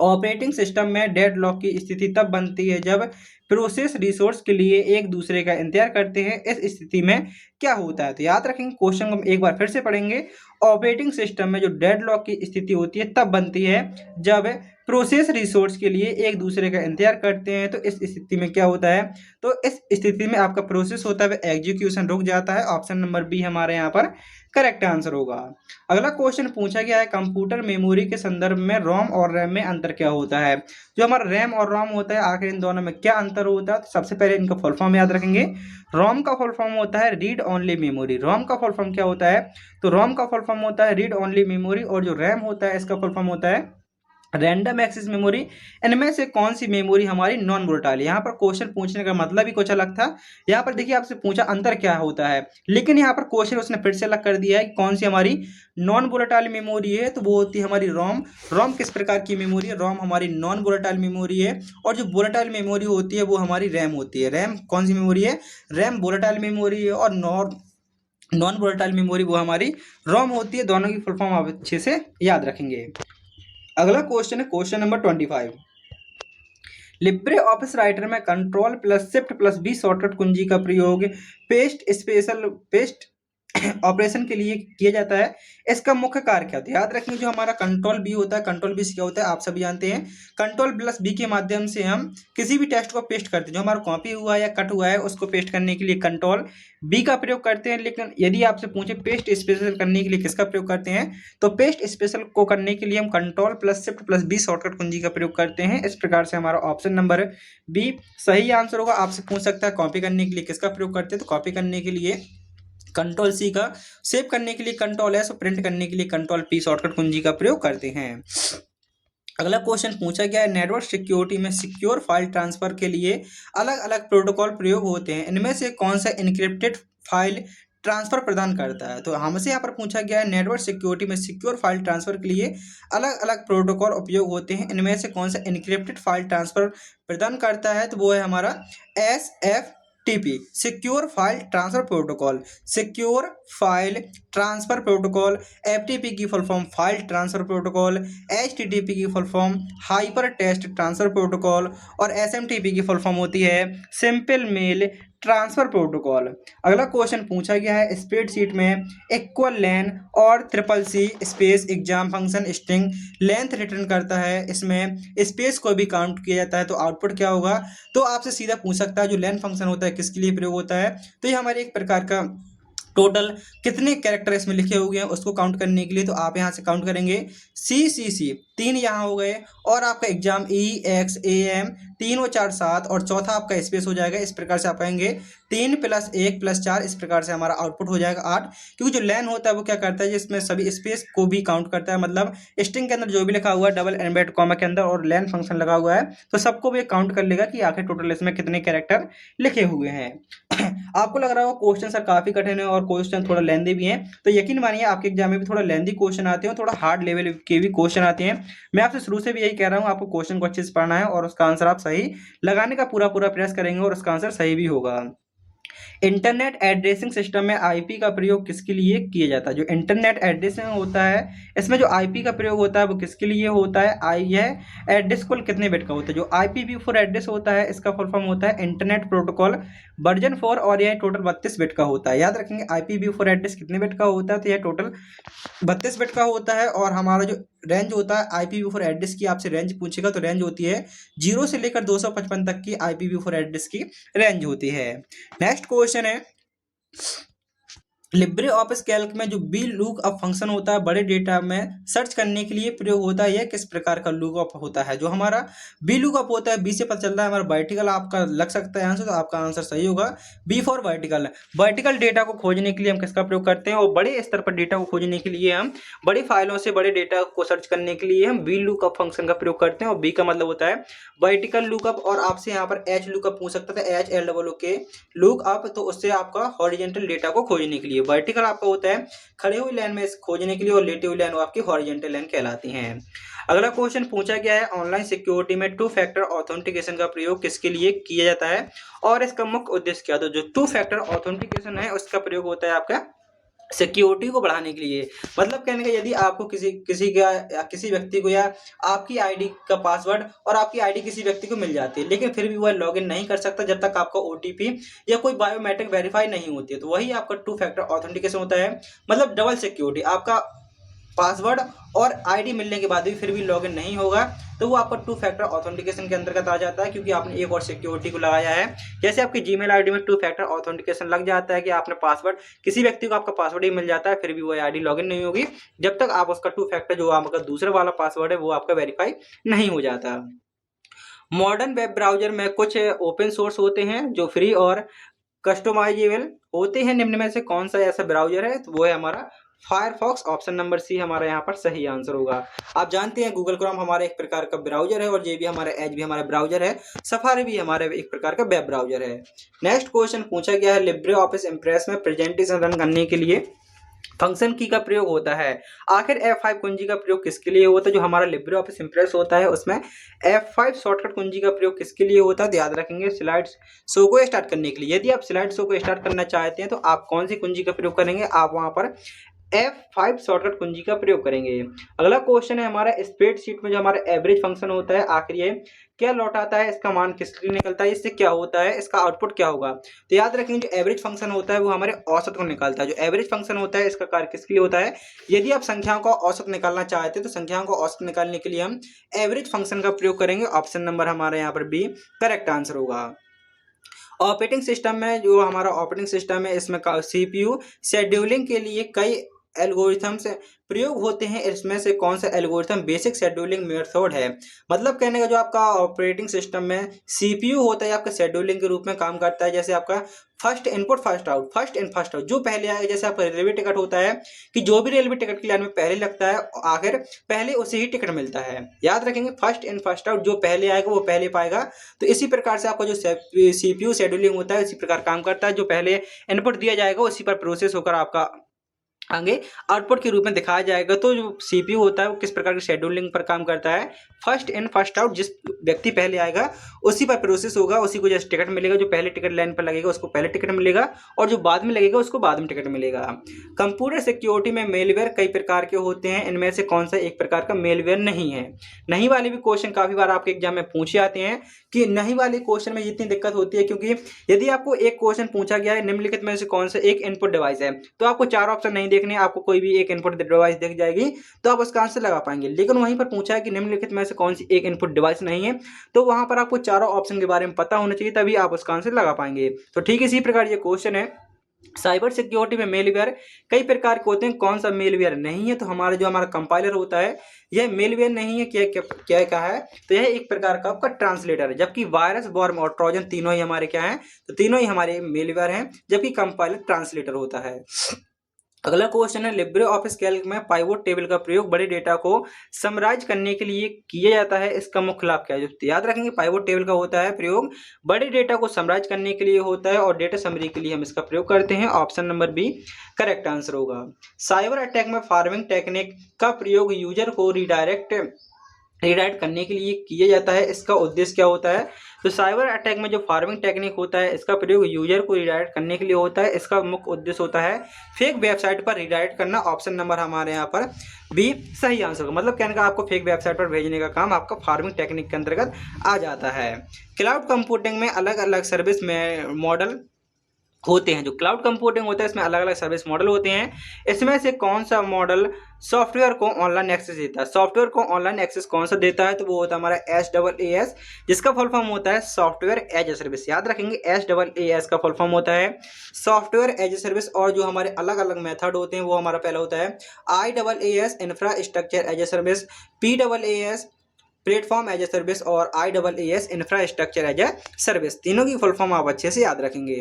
ऑपरेटिंग सिस्टम में डेडलॉक की स्थिति तब बनती है जब प्रोसेस रिसोर्स के लिए एक दूसरे का इंतजार करते हैं। इस स्थिति में क्या होता है? तो याद रखेंगे, क्वेश्चन को हम एक बार फिर से पढ़ेंगे। ऑपरेटिंग सिस्टम में जो डेडलॉक की स्थिति होती है तब बनती है जब प्रोसेस रिसोर्स के लिए एक दूसरे का इंतजार करते हैं। तो इस स्थिति में क्या होता है? तो इस स्थिति में आपका प्रोसेस होता है एग्जीक्यूशन रुक जाता है। ऑप्शन नंबर बी हमारे यहाँ पर करेक्ट आंसर होगा। अगला क्वेश्चन पूछा गया है, कंप्यूटर मेमोरी के संदर्भ में रोम और रैम में अंतर क्या होता है? जो हमारा रैम और रोम होता है, आखिर इन दोनों में क्या अंतर होता है? तो सबसे पहले इनका फुल फॉर्म याद रखेंगे। रोम का फुल फॉर्म होता है रीड ओनली मेमोरी। रोम का फुल फॉर्म क्या होता है? तो रोम का फुल फॉर्म होता है रीड ओनली मेमोरी, और जो रैम होता है इसका फुल फॉर्म होता है रैंडम एक्सेस मेमोरी। इनमें से कौन सी मेमोरी हमारी नॉन वोलेटाइल? यहाँ पर क्वेश्चन पूछने का मतलब ही कुछ अलग था। यहाँ पर देखिए आपसे पूछा अंतर क्या होता है, लेकिन यहाँ पर क्वेश्चन उसने फिर से अलग कर दिया है कि कौन सी हमारी नॉन वोलेटाइल मेमोरी है। तो वो होती है हमारी रोम। रोम किस प्रकार की मेमोरी है? रोम हमारी नॉन वोलेटाइल मेमोरी है, और जो वोलेटाइल मेमोरी होती है वो हमारी रैम होती है। रैम कौन सी मेमोरी है? रैम वोलेटाइल मेमोरी है, और नॉन वोलेटाइल मेमोरी वो हमारी रोम होती है। दोनों की फुल फॉर्म आप अच्छे से याद रखेंगे। अगला क्वेश्चन है question number 25। Libre office writer में control plus shift plus B shortcut कुंजी का प्रयोग पेस्ट ऑपरेशन के लिए किया जाता है। इसका मुख्य कार्य क्या होता है? याद रखेंगे, जो हमारा कंट्रोल बी होता है, कंट्रोल बी से क्या होता है आप सभी जानते हैं। कंट्रोल प्लस बी के माध्यम से हम किसी भी टेक्स्ट को पेस्ट करते हैं। जो हमारा कॉपी हुआ है या कट हुआ है उसको पेस्ट करने के लिए कंट्रोल बी का प्रयोग करते हैं। लेकिन यदि आपसे पूछे पेस्ट स्पेशल करने के लिए किसका प्रयोग करते हैं, तो पेस्ट स्पेशल को करने के लिए हम control plus shift plus B shortcut कुंजी का प्रयोग करते हैं। इस प्रकार से हमारा ऑप्शन नंबर बी सही आंसर होगा। आपसे पूछ सकता है कॉपी करने के लिए किसका प्रयोग करते हैं, तो कॉपी करने के लिए कंट्रोल सी का, सेव करने के लिए कंट्रोल एस, और प्रिंट करने के लिए कंट्रोल पी शॉर्टकट कुंजी का प्रयोग करते हैं। अगला क्वेश्चन पूछा गया है, नेटवर्क सिक्योरिटी में सिक्योर फाइल ट्रांसफर के लिए अलग अलग प्रोटोकॉल प्रयोग होते हैं। इनमें से कौन सा इनक्रिप्टेड फाइल ट्रांसफर प्रदान करता है? तो हमसे यहाँ पर पूछा गया है नेटवर्क सिक्योरिटी में सिक्योर फाइल ट्रांसफर के लिए अलग अलग प्रोटोकॉल उपयोग होते हैं। इनमें से कौन सा इनक्रिप्टेड फाइल ट्रांसफर प्रदान करता है? तो वो है हमारा SFTP, secure file transfer protocol. Secure file transfer protocol. FTP की full form file transfer protocol. HTTP की full form hyper text transfer protocol, और SMTP की फुल फॉर्म होती है सिंपल मेल ट्रांसफर प्रोटोकॉल। अगला क्वेश्चन पूछा गया है, स्प्रेडशीट में इक्वल लेन और triple C space exam function string length return करता है। इसमें स्पेस को भी काउंट किया जाता है, तो आउटपुट क्या होगा? तो आपसे सीधा पूछ सकता है जो लेन फंक्शन होता है किसके लिए प्रयोग होता है? तो ये हमारे एक प्रकार का टोटल कितने कैरेक्टर इसमें लिखे हुए हैं उसको काउंट करने के लिए, तो आप यहाँ से काउंट करेंगे CCC 3 यहाँ हो गए, और आपका एग्जाम EXAM 3 और 4 7, और चौथा आपका स्पेस हो जाएगा। इस प्रकार से आप कहेंगे 3 + 1 + 4, इस प्रकार से हमारा आउटपुट हो जाएगा 8। क्योंकि जो लेन होता है वो क्या करता है, जिसमें सभी स्पेस को भी काउंट करता है। मतलब स्ट्रिंग के अंदर जो भी लिखा हुआ है डबल इनवर्टेड कॉमा के अंदर और लेन फंक्शन लगा हुआ है, तो सबको भी काउंट कर लेगा कि आखिर टोटल इसमें कितने कैरेक्टर लिखे हुए हैं। आपको लग रहा होगा क्वेश्चन सर काफी कठिन है और क्वेश्चन थोड़ा लेंदी भी हैं, तो यकीन मानिए आपके एग्जाम में भी थोड़ा लेंदी क्वेश्चन आते हैं, थोड़ा हार्ड लेवल के भी क्वेश्चन आते हैं। मैं आपसे शुरू से भी यही कह रहा हूँ, आपको क्वेश्चन को अच्छे से पढ़ना है और उसका आंसर आप सही लगाने का पूरा प्रयास करेंगे और उसका आंसर सही भी होगा। इंटरनेट एड्रेसिंग सिस्टम में आईपी का प्रयोग किसके लिए किया जाता है? जो इंटरनेट एड्रेसिंग होता है इसमें जो आईपी का प्रयोग होता है वो किसके लिए होता है? यह एड्रेस कुल कितने बिट का होता है? जो IPv4 एड्रेस होता है इसका फुल फॉर्म होता है इंटरनेट प्रोटोकॉल वर्जन 4, और यह टोटल 32 बिट का होता है। याद रखेंगे IPv4 एड्रेस कितने बिट का होता है? तो यह टोटल 32 बिट का होता है। और हमारा जो रेंज होता है IPv4 एड्रेस की, आपसे रेंज पूछेगा तो रेंज होती है 0 से लेकर 255 तक की IPv4 एड्रेस की रेंज होती है। नेक्स्ट क्वेश्चन है, लिब्रे ऑफिस कैल्क में जो बी लुक अप फंक्शन होता है बड़े डेटा में सर्च करने के लिए प्रयोग होता है। यह किस प्रकार का लुक अप होता है? जो हमारा बी लुक अप होता है, बी से पता चल रहा है हमारा वर्टिकल आपका लग सकता है आंसर, तो आपका आंसर सही होगा B for vertical. Vertical data को खोजने के लिए हम किसका प्रयोग करते हैं? और बड़े स्तर पर डेटा को खोजने के लिए हम बड़ी फाइलों से बड़े डेटा को सर्च करने के लिए हम बी लुक अप फंक्शन का प्रयोग करते हैं, और बी का मतलब होता है वर्टिकल लुकअप। और आपसे यहाँ पर एच लुकअप पूछ सकता था, HLOOK लुकअप, तो उससे आपका हॉरिजेंटल डेटा को खोजने के लिए। वर्टिकल आपका होता है खड़े हुई लाइन में खोजने के लिए, और लेटी हुई लाइन वो आपकी हॉरिजेंटल लाइन कहलाती हैं। अगला क्वेश्चन पूछा गया है, ऑनलाइन सिक्योरिटी में 2 फैक्टर ऑथेंटिकेशन का प्रयोग किसके लिए किया जाता है और इसका मुख्य उद्देश्य क्या? तो जो 2 फैक्टर ऑथेंटिकेशन है उसका प्रयोग होता है आपका सिक्योरिटी को बढ़ाने के लिए। मतलब कहने का यदि आपको किसी किसी का या किसी व्यक्ति को या आपकी आईडी का पासवर्ड और आपकी आईडी किसी व्यक्ति को मिल जाती है, लेकिन फिर भी वह लॉगिन नहीं कर सकता जब तक आपका ओटीपी या कोई बायोमेट्रिक वेरीफाई नहीं होती है, तो वही आपका टू फैक्टर ऑथेंटिकेशन होता है। मतलब डबल सिक्योरिटी, आपका पासवर्ड और आईडी मिलने के बाद भी फिर भी लॉगिन नहीं होगा, तो वो आपका टू फैक्टर ऑथेंटिकेशन के अंतर्गत आ जाता है, क्योंकि आपने एक और सिक्योरिटी को लगाया है। जैसे आपकी जीमेल आईडी में टू फैक्टर ऑथेंटिकेशन लग जाता है कि आपने पासवर्ड, किसी व्यक्ति को आपका पासवर्ड ही मिल जाता है, फिर भी वो आईडी लॉगिन नहीं होगी जब तक आप उसका टू फैक्टर जो आपका दूसरा वाला पासवर्ड है वो आपका वेरीफाई नहीं हो जाता। मॉडर्न वेब ब्राउजर में कुछ ओपन सोर्स होते हैं जो फ्री और कस्टमाइजेबल होते हैं। निम्न में से कौन सा ऐसा ब्राउजर है? तो वो है हमारा फायरफॉक्स। ऑप्शन नंबर सी हमारा यहाँ पर सही आंसर होगा। आप जानते हैं गूगल क्रोम हमारा एक प्रकार का ब्राउजर है और ये भी हमारा एज भी हमारा ब्राउजर है, सफारी भी हमारे एक प्रकार का वेब ब्राउजर है। नेक्स्ट क्वेश्चन पूछा गया है, लिब्रे ऑफिस इम्प्रेस में प्रेजेंटेशन रन करने के लिए फंक्शन की का प्रयोग होता है। आखिर F5 कुंजी का प्रयोग किसके लिए होता है? जो हमारा लिब्रे ऑफिस इम्प्रेस होता है उसमें F5 शॉर्टकट कुंजी का प्रयोग किसके लिए होता है? तो याद रखेंगे स्लाइड शो को स्टार्ट करने के लिए। यदि आप स्लाइड शो को स्टार्ट करना चाहते हैं तो आप कौन सी कुंजी का प्रयोग करेंगे? आप वहां पर F5 शॉर्टकट कुंजी का प्रयोग करेंगे। अगला क्वेश्चन है हमारा, स्प्रेडशीट में जो हमारा एवरेज फंक्शन होता है आखिर ये क्या लौटाता है? इसका मान किसके लिए निकलता है? इससे क्या होता है? इसका आउटपुट क्या होगा? तो याद रखेंगे जो एवरेज फंक्शन होता है वो हमारे औसत को निकालता है। जो एवरेज फंक्शन होता है इसका कार्य किसके लिए होता है? यदि आप संख्याओं का औसत निकालना चाहते हैं तो संख्याओं का औसत निकालने के लिए हम एवरेज फंक्शन का प्रयोग करेंगे। ऑप्शन नंबर हमारे यहाँ पर बी करेक्ट आंसर होगा। ऑपरेटिंग सिस्टम में जो हमारा ऑपरेटिंग सिस्टम है इसमें सीपीयू शेड्यूलिंग के लिए कई एल्गोरिथम्स प्रयोग होते हैं। इसमें से कौन सा एल्गोरिथम बेसिक शेड्यूलिंग मेथड है? मतलब कहने का जो आपका ऑपरेटिंग सिस्टम में सीपीयू होता है आपका शेड्यूलिंग के रूप में काम करता है। जैसे आपका first input first out, first in first out, जो पहले आएगा। जैसे आपका रेलवे टिकट होता है कि जो भी रेलवे टिकट की लाइन में पहले लगता है आखिर पहले उसे ही टिकट मिलता है। याद रखेंगे फर्स्ट इन फर्स्ट आउट, जो पहले आएगा वो पहले पाएगा। तो इसी प्रकार से आपका जो सीपीयू शेड्यूलिंग होता है इसी प्रकार काम करता है। जो पहले इनपुट दिया जाएगा उसी पर प्रोसेस होकर आपका आगे आउटपुट के रूप में दिखाया जाएगा। तो जो सीपीयू होता है वो किस प्रकार की शेड्यूलिंग पर काम करता है? फर्स्ट इन फर्स्ट आउट, जिस व्यक्ति पहले आएगा उसी पर प्रोसेस होगा, उसी को जैसे टिकट मिलेगा। जो पहले टिकट लाइन पर लगेगा उसको पहले टिकट मिलेगा और जो बाद में लगेगा उसको बाद में टिकट मिलेगा। कंप्यूटर सिक्योरिटी में मेलवेयर कई प्रकार के होते हैं, इनमें से कौन सा एक प्रकार का मेलवेयर नहीं है? नहीं वाले भी क्वेश्चन काफी बार आपके एग्जाम में पूछे जाते हैं कि नहीं वाले क्वेश्चन में जितनी दिक्कत होती है, क्योंकि यदि आपको एक क्वेश्चन पूछा गया है निम्नलिखित में से कौन सा एक इनपुट डिवाइस है, तो आपको चार ऑप्शन नहीं देखने, आपको कोई भी एक इनपुट डिवाइस दिख जाएगी तो आप उसका आंसर लगा पाएंगे। लेकिन वहीं पर पूछा है कि निम्नलिखित में से कौन सी एक इनपुट डिवाइस नहीं है, तो वहां पर आपको चारों ऑप्शन के बारे में पता होना चाहिए, तभी आप उसका आंसर लगा पाएंगे। तो ठीक इसी प्रकार ये क्वेश्चन है, साइबर सिक्योरिटी में मेलवेयर कई प्रकार के होते हैं, कौन सा मेलवेयर नहीं है? तो हमारा जो हमारा कंपाइलर होता है यह मेलवेयर नहीं है। क्या क्या क्या क्या है? तो यह एक प्रकार का आपका ट्रांसलेटर है। जबकि वायरस, वॉर्म और ट्रोजन तीनों ही हमारे क्या हैं? तो तीनों ही हमारे मेलवेयर हैं, जबकि कंपाइलर ट्रांसलेटर होता है। अगला क्वेश्चन है, लिब्रे ऑफिस कैल्क में पाइवोट टेबल का प्रयोग बड़े डेटा को समराइज करने के लिए किया जाता है, इसका मुख्य लाभ क्या है? जो याद रखेंगे पाइवोट टेबल का होता है प्रयोग बड़े डेटा को समराइज करने के लिए होता है और डेटा समरी के लिए हम इसका प्रयोग करते हैं। Option number B correct answer होगा। साइबर अटैक में फार्मिंग टेक्निक का प्रयोग यूजर को रिडायरेक्ट करने के लिए किया जाता है, इसका उद्देश्य क्या होता है? तो साइबर अटैक में जो फार्मिंग टेक्निक होता है इसका प्रयोग यूजर को रिडायरेक्ट करने के लिए होता है, इसका मुख्य उद्देश्य होता है फेक वेबसाइट पर रिडायरेक्ट करना। ऑप्शन नंबर हमारे यहाँ पर बी सही आंसर होगा। मतलब कहने का आपको फेक वेबसाइट पर भेजने का काम आपका फार्मिंग टेक्निक के अंतर्गत आ जाता है। क्लाउड कंप्यूटिंग में अलग अलग सर्विस में मॉडल होते हैं। जो क्लाउड कंप्यूटिंग होता है इसमें अलग अलग सर्विस मॉडल होते हैं, इसमें से कौन सा मॉडल सॉफ्टवेयर को ऑनलाइन एक्सेस देता है? सॉफ्टवेयर को ऑनलाइन एक्सेस कौन सा देता है? तो वो होता है हमारा SaaS, जिसका फुल फॉर्म होता है सॉफ्टवेयर एज ए सर्विस। याद रखेंगे SaaS का फुल फॉर्म होता है सॉफ्टवेयर एज ए सर्विस। और जो हमारे अलग अलग मेथड होते हैं वो हमारा पहला होता है IaaS infrastructure as a service, PaaS platform as a service और IaaS infrastructure as a service. तीनों की फुल फॉर्म आप अच्छे से याद रखेंगे।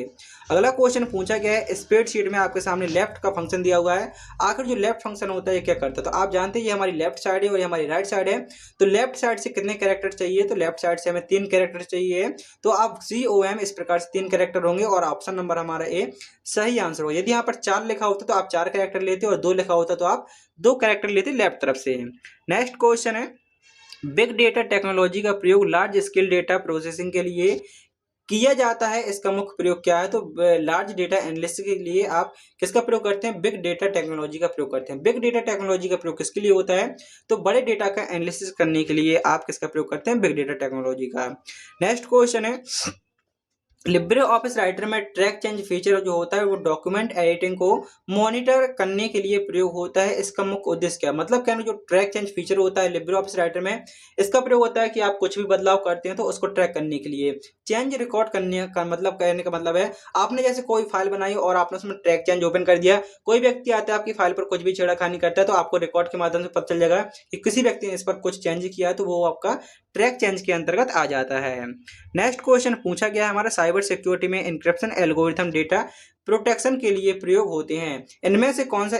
अगला क्वेश्चन पूछा गया है, स्प्रेडशीट में आपके सामने लेफ्ट का फंक्शन दिया हुआ है, आखिर जो लेफ्ट फंक्शन होता है ये क्या करता है? तो आप जानते हैं ये हमारी लेफ्ट साइड है और ये हमारी राइट साइड है। तो लेफ्ट साइड से कितने कैरेक्टर चाहिए? तो लेफ्ट साइड से हमें 3 कैरेक्टर चाहिए। तो आप COM इस प्रकार से 3 कैरेक्टर होंगे और ऑप्शन नंबर हमारा ए सही आंसर होगा। यदि यहाँ पर 4 लिखा होता तो आप 4 कैरेक्टर लेते और 2 लिखा होता तो आप 2 कैरेक्टर लेते लेफ्ट तरफ से। नेक्स्ट क्वेश्चन है, बिग डेटा टेक्नोलॉजी का प्रयोग लार्ज स्केल डेटा प्रोसेसिंग के लिए किया जाता है, इसका मुख्य प्रयोग क्या है? तो लार्ज डेटा एनालिसिस के लिए आप किसका प्रयोग करते हैं? बिग डेटा टेक्नोलॉजी का प्रयोग करते हैं। बिग डेटा टेक्नोलॉजी का प्रयोग किसके लिए होता है? तो बड़े डेटा का एनालिसिस करने के लिए आप किसका प्रयोग करते हैं? बिग डेटा टेक्नोलॉजी का। नेक्स्ट क्वेश्चन है, लिब्रे ऑफिस राइटर में ट्रैक चेंज फीचर जो होता है वो डॉक्यूमेंट एडिटिंग को मॉनिटर करने के लिए प्रयोग होता है। इसका मुख्य उद्देश्य क्या है? मतलब क्या है, जो ट्रैक चेंज फीचर होता है लिब्रे ऑफिस राइटर में, इसका प्रयोग होता है कि आप कुछ भी बदलाव करते हैं तो उसको ट्रैक करने के लिए। चेंज रिकॉर्ड करने का मतलब, कहने का मतलब है, आपने जैसे कोई फाइल बनाई और आपने उसमें ट्रैक चेंज ओपन कर दिया, कोई व्यक्ति आता है आपकी फाइल पर कुछ भी छेड़खानी करता है तो आपको रिकॉर्ड के माध्यम से पता चल जाएगा कि किसी व्यक्ति ने इस पर कुछ चेंज किया है, तो वो आपका ट्रैक चेंज के अंतर्गत आ जाता है। नेक्स्ट क्वेश्चन पूछा गया है हमारा, साइबर सिक्योरिटी में इंक्रिप्शन एल्गोरिथम डेटा प्रोटेक्शन के लिए प्रयोग होते हैं, इनमें से कौन सा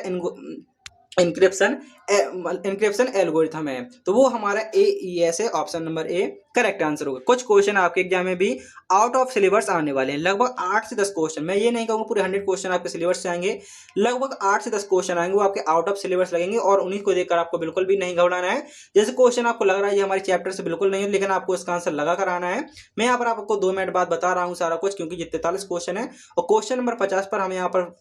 इंक्रिप्शन एल्गोरिथम है? तो वो हमारा AES है, option number A correct answer होगा। कुछ क्वेश्चन आपके एग्जाम में भी आउट ऑफ सिलेबस आने वाले हैं, लगभग 8 से 10 क्वेश्चन। मैं ये नहीं कहूँगा पूरे 100 क्वेश्चन आपके सिलेबस से आएंगे, लगभग 8 से 10 क्वेश्चन आएंगे वो आपके आउट ऑफ सिलेबस लगेंगे, और उन्हीं को देखकर आपको बिल्कुल भी नहीं घबराना है। जैसे क्वेश्चन आपको लग रहा है ये हमारे चैप्टर से बिल्कुल नहीं है, लेकिन आपको इसका आंसर लगा कर आना है। मैं यहाँ पर आपको 2 मिनट बाद बता रहा हूँ सारा कुछ, क्योंकि ये 43 क्वेश्चन है, और क्वेश्चन नंबर 50 पर हम यहाँ पर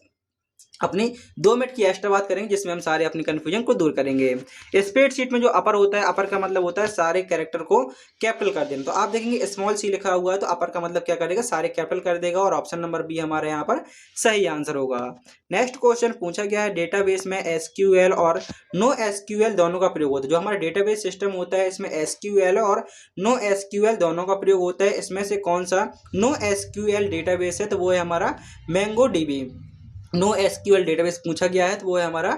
अपनी 2 मिनट की एक्स्ट्रा बात करेंगे, जिसमें हम सारे अपनी कंफ्यूजन को दूर करेंगे। स्प्रेडशीट में जो अपर होता है, अपर का मतलब होता है सारे कैरेक्टर को कैपिटल कर देना। तो आप देखेंगे स्मॉल सी लिखा हुआ है, तो अपर का मतलब क्या करेगा? सारे कैपिटल कर देगा, और ऑप्शन नंबर बी हमारे यहाँ पर सही आंसर होगा। नेक्स्ट क्वेश्चन पूछा गया है, डेटाबेस में SQL और नो SQL दोनों का प्रयोग होता है। जो हमारा डेटाबेस सिस्टम होता है इसमें SQL और नो SQL दोनों का प्रयोग होता है, इसमें से कौन सा नो SQL डेटाबेस है? तो वो है हमारा MongoDB। नो एसक्यूएल डेटाबेस पूछा गया है तो वो है हमारा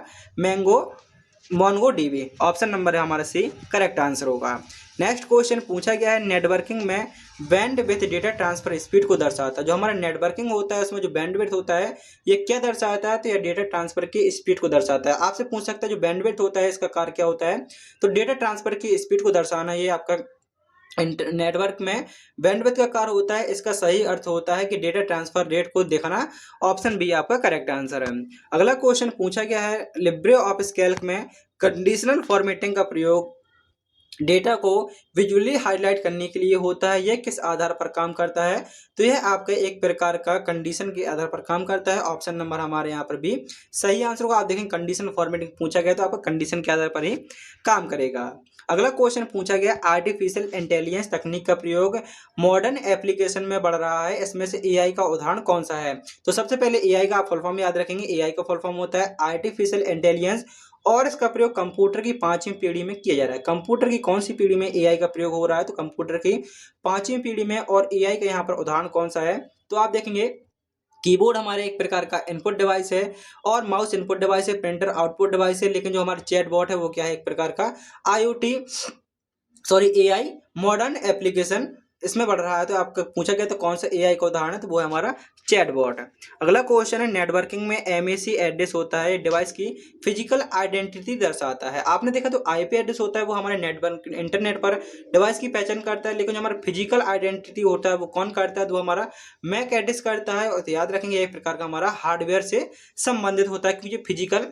MongoDB, ऑप्शन नंबर है हमारा सी करेक्ट आंसर होगा। नेक्स्ट क्वेश्चन पूछा गया है, नेटवर्किंग में बैंडविड्थ डेटा ट्रांसफर स्पीड को दर्शाता है। जो हमारा नेटवर्किंग होता है उसमें जो बैंडविड्थ होता है ये क्या दर्शाता है? तो यह डेटा ट्रांसफर की स्पीड को दर्शाता है। आपसे पूछ सकता है जो बैंडविड्थ होता है इसका कार्य क्या होता है? तो डेटा ट्रांसफर की स्पीड को दर्शाना, ये आपका नेटवर्क में बैंडविड्थ का कार्य होता है। इसका सही अर्थ होता है कि डेटा ट्रांसफर रेट को देखना, ऑप्शन बी आपका करेक्ट आंसर है। अगला क्वेश्चन पूछा गया है, लिब्रे ऑफिस कैल्क में कंडीशनल फॉर्मेटिंग का प्रयोग डेटा को विजुअली हाईलाइट करने के लिए होता है, यह किस आधार पर काम करता है? तो यह आपका एक प्रकार का कंडीशन के आधार पर काम करता है, ऑप्शन नंबर हमारे यहाँ पर भी सही आंसर होगा। आप देखें कंडीशन फॉर्मेटिंग पूछा गया तो आपका कंडीशन के आधार पर ही काम करेगा। अगला क्वेश्चन पूछा गया, आर्टिफिशियल इंटेलिजेंस तकनीक का प्रयोग मॉडर्न एप्लीकेशन में बढ़ रहा है, इसमें से AI का उदाहरण कौन सा है? तो सबसे पहले AI का आप फुल फॉर्म याद रखेंगे। AI का फुल फॉर्म होता है आर्टिफिशियल इंटेलिजेंस, और इसका प्रयोग कंप्यूटर की 5वीं पीढ़ी में किया जा रहा है। कंप्यूटर की कौन सी पीढ़ी में AI का प्रयोग हो रहा है? तो कंप्यूटर की 5वीं पीढ़ी में। और AI का यहाँ पर उदाहरण कौन सा है? तो आप देखेंगे कीबोर्ड हमारे एक प्रकार का इनपुट डिवाइस है, और माउस इनपुट डिवाइस है, प्रिंटर आउटपुट डिवाइस है, लेकिन जो हमारा चैटबॉट है वो क्या है? एक प्रकार का AI मॉडर्न एप्लीकेशन इसमें बढ़ रहा है। तो आपका पूछा गया तो कौन सा AI का उदाहरण है? तो वो है हमारा चैटबॉट। अगला क्वेश्चन है, नेटवर्किंग में MAC एड्रेस होता है डिवाइस की फिजिकल आइडेंटिटी दर्शाता है। आपने देखा तो IP एड्रेस होता है वो हमारे नेटवर्क इंटरनेट पर डिवाइस की पहचान करता है, लेकिन जो हमारा फिजिकल आइडेंटिटी होता है वो कौन करता है? तो वो हमारा मैक एड्रेस करता है। और तो याद रखेंगे एक प्रकार का हमारा हार्डवेयर से संबंधित होता है, क्योंकि फिजिकल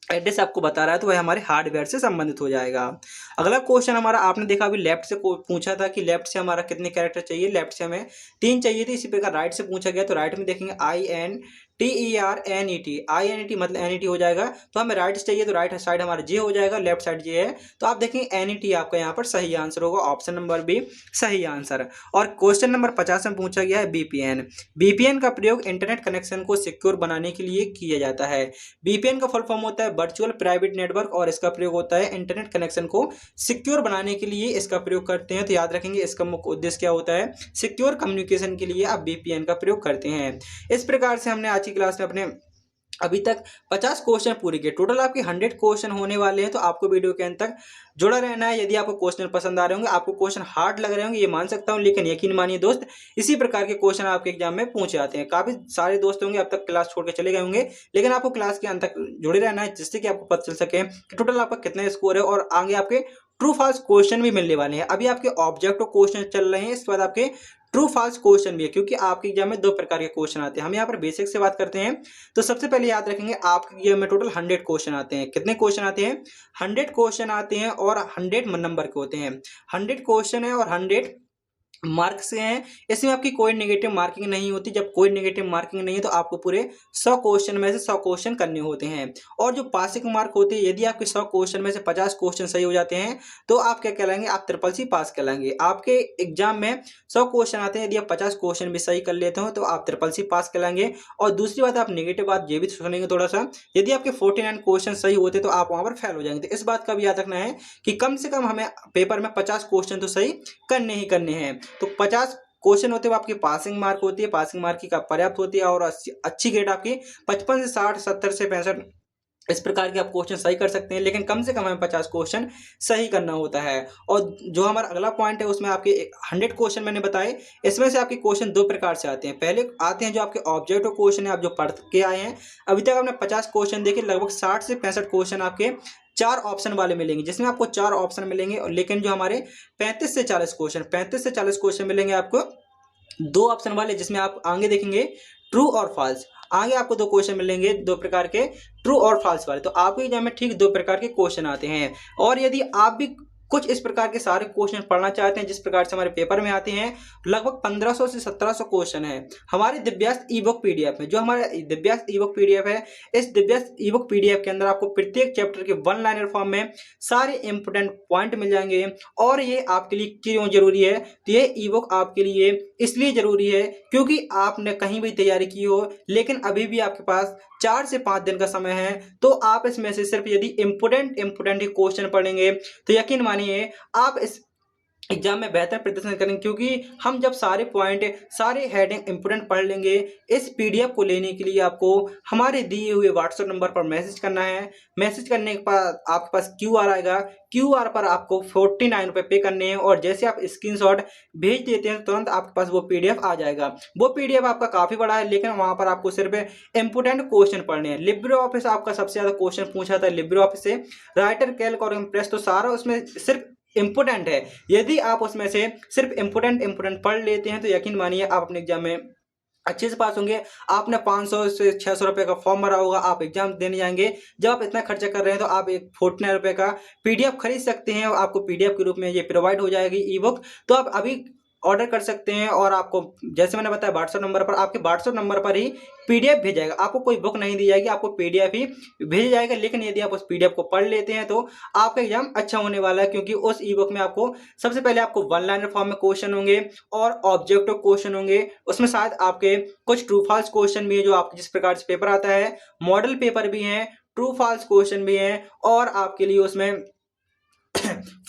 एड्रेस आपको बता रहा है तो वह हमारे हार्डवेयर से संबंधित हो जाएगा। अगला क्वेश्चन हमारा, आपने देखा अभी लेफ्ट से पूछा था कि लेफ्ट से हमारा कितने कैरेक्टर चाहिए? लेफ्ट से हमें 3 चाहिए थे। इसी प्रकार राइट से पूछा गया तो राइट में देखेंगे INTERNET, INET मतलब NET हो जाएगा। तो हमें राइट से चाहिए तो राइट साइड हमारा J हो जाएगा, लेफ्ट साइड J है, तो आप देखेंगे NET आपका यहाँ पर सही आंसर होगा, ऑप्शन नंबर बी सही आंसर। और क्वेश्चन नंबर 50 में पूछा गया है, VPN का प्रयोग इंटरनेट कनेक्शन को सिक्योर बनाने के लिए किया जाता है। VPN का फुल फॉर्म होता है वर्चुअल प्राइवेट नेटवर्क, और इसका प्रयोग होता है इंटरनेट कनेक्शन को सिक्योर बनाने के लिए इसका प्रयोग करते हैं। तो याद रखेंगे इसका मुख्य उद्देश्य क्या होता है? सिक्योर कम्युनिकेशन के लिए आप VPN का प्रयोग करते हैं। इस प्रकार से हमने आज की क्लास में अपने अभी तक 50 क्वेश्चन पूरे किए। टोटल आपके 100 क्वेश्चन होने वाले हैं, तो आपको वीडियो के अंत तक जुड़ा रहना है। यदि आपको क्वेश्चन पसंद आ रहे होंगे, आपको क्वेश्चन हार्ड लग रहे होंगे, ये मान सकता हूं, लेकिन यकीन मानिए दोस्त, इसी प्रकार के क्वेश्चन आपके एग्जाम में पूछे जाते हैं। काफी सारे दोस्त होंगे अब तक क्लास छोड़ के चले गए होंगे, लेकिन आपको क्लास के अंत तक जुड़े रहना है, जिससे कि आपको पता चल सके कि टोटल आपका कितना स्कोर है, और आगे आपके ट्रू फॉल्स क्वेश्चन भी मिलने वाले हैं। अभी आपके ऑब्जेक्टिव क्वेश्चन चल रहे हैं, इसके बाद आपके ट्रू फॉल्स क्वेश्चन भी है, क्योंकि आपके एग्जाम में 2 प्रकार के क्वेश्चन आते हैं। हम यहाँ पर बेसिक से बात करते हैं। तो सबसे पहले याद रखेंगे आपके एग्जाम में टोटल 100 क्वेश्चन आते हैं। कितने क्वेश्चन आते हैं? 100 क्वेश्चन आते हैं, और 100 नंबर के होते हैं। 100 क्वेश्चन है और 100 मार्क्स हैं, इसमें आपकी कोई नेगेटिव मार्किंग नहीं होती। जब कोई नेगेटिव मार्किंग नहीं है तो आपको पूरे 100 क्वेश्चन में से 100 क्वेश्चन करने होते हैं। और जो पासिंग मार्क होते हैं, यदि आपके 100 क्वेश्चन में से 50 क्वेश्चन सही हो जाते हैं तो आप क्या कहलाएंगे, आप ट्रिपल सी पास कहलाएंगे। आपके एग्जाम में 100 क्वेश्चन आते हैं, यदि आप 50 क्वेश्चन भी सही कर लेते हो तो आप ट्रिपल सी पास कहलाएंगे। और दूसरी बात, आप नेगेटिव बात ये भी सुनेंगे थोड़ा सा, यदि आपके 49 क्वेश्चन सही होते तो आप वहां पर फेल हो जाएंगे। तो इस बात का भी याद रखना है कि कम से कम हमें पेपर में 50 क्वेश्चन तो सही करने ही करने हैं। तो 50 क्वेश्चन होते हैं, आपकी पासिंग मार्क होती है, पासिंग मार्क की पर्याप्त होती है। और अच्छी ग्रेड आपकी 55 से 60, 70 से 65 इस प्रकार के आप क्वेश्चन सही कर सकते हैं, लेकिन कम से कम हमें 50 क्वेश्चन सही करना होता है। और जो हमारा अगला पॉइंट है उसमें आपके 100 क्वेश्चन मैंने बताए, इसमें से आपके क्वेश्चन दो प्रकार से आते हैं। पहले आते हैं जो आपके ऑब्जेक्टिव क्वेश्चन है, आप जो पढ़ के आए हैं। अभी तक आपने 50 क्वेश्चन देखे, लगभग 60 से 65 क्वेश्चन आपके 4 ऑप्शन वाले मिलेंगे, जिसमें आपको 4 ऑप्शन मिलेंगे। लेकिन जो हमारे 35 से 40 क्वेश्चन मिलेंगे आपको 2 ऑप्शन वाले, जिसमें आप आगे देखेंगे ट्रू और फॉल्स। आगे आपको 2 क्वेश्चन मिलेंगे 2 प्रकार के, ट्रू और फॉल्स वाले। तो आपके एग्जाम में ठीक 2 प्रकार के क्वेश्चन आते हैं। और यदि आप भी कुछ इस प्रकार के सारे क्वेश्चन पढ़ना चाहते हैं जिस प्रकार से हमारे पेपर में आते हैं, लगभग 1500 से 1700 क्वेश्चन है हमारे दिव्यास्त्र ई बुक पीडीएफ में। जो हमारा दिव्यास्त्र ई बुक पीडीएफ है, इस दिव्यास्त्र ई बुक पीडीएफ के अंदर आपको प्रत्येक चैप्टर के 1 लाइनर फॉर्म में सारे इंपोर्टेंट पॉइंट मिल जाएंगे। और ये आपके लिए क्यों जरूरी है, तो ये ई बुक आपके लिए इसलिए जरूरी है क्योंकि आपने कहीं भी तैयारी की हो, लेकिन अभी भी आपके पास 4 से 5 दिन का समय है, तो आप इसमें से सिर्फ यदि इंपोर्टेंट ही क्वेश्चन पढ़ेंगे तो यकीन मानिए आप इस एग्जाम में बेहतर प्रदर्शन करेंगे। क्योंकि हम जब सारे पॉइंट, सारे हेडिंग इंपोर्टेंट पढ़ लेंगे, इस पीडीएफ को लेने के लिए आपको हमारे दिए हुए व्हाट्सएप नंबर पर मैसेज करना है। मैसेज करने के बाद आपके पास क्यूआर आएगा, क्यूआर पर आपको 49 रुपये पे करने हैं। और जैसे आप स्क्रीनशॉट भेज देते हैं तुरंत आपके पास वो पीडीएफ आ जाएगा। वो पीडीएफ आपका काफ़ी बड़ा है, लेकिन वहाँ पर आपको सिर्फ इंपोर्टेंट क्वेश्चन पढ़ने हैं। लिब्रे ऑफिस आपका सबसे ज़्यादा क्वेश्चन पूछा था, लिब्रे ऑफिस से राइटर, कैल्क और इम्प्रेस, तो सारा उसमें सिर्फ इंपोर्टेंट है। यदि आप उसमें से सिर्फ इंपोर्टेंट पढ़ लेते हैं तो यकीन मानिए आप अपने एग्जाम में अच्छे से पास होंगे। आपने 500 से 600 रुपये का फॉर्म भरा होगा, आप एग्जाम देने जाएंगे। जब आप इतना खर्चा कर रहे हैं तो आप एक 49 रुपये का पीडीएफ खरीद सकते हैं और आपको पीडीएफ के रूप में ये प्रोवाइड हो जाएगी ई बुक। तो आप अभी ऑर्डर कर सकते हैं और आपको जैसे मैंने बताया व्हाट्सएप नंबर पर, आपके व्हाट्सएप नंबर पर ही पीडीएफ भेजा जाएगा। आपको कोई बुक नहीं दी जाएगी, आपको पीडीएफ ही भेजा जाएगा। लेकिन यदि आप उस पीडीएफ को पढ़ लेते हैं तो आपका एग्जाम अच्छा होने वाला है, क्योंकि उस ई बुक में आपको सबसे पहले आपको 1 लाइनर फॉर्म में क्वेश्चन होंगे और ऑब्जेक्टिव क्वेश्चन होंगे। उसमें शायद आपके कुछ ट्रू फॉल्स क्वेश्चन भी है, जो आपके जिस प्रकार से पेपर आता है, मॉडल पेपर भी हैं, ट्रू फॉल्स क्वेश्चन भी हैं, और आपके लिए उसमें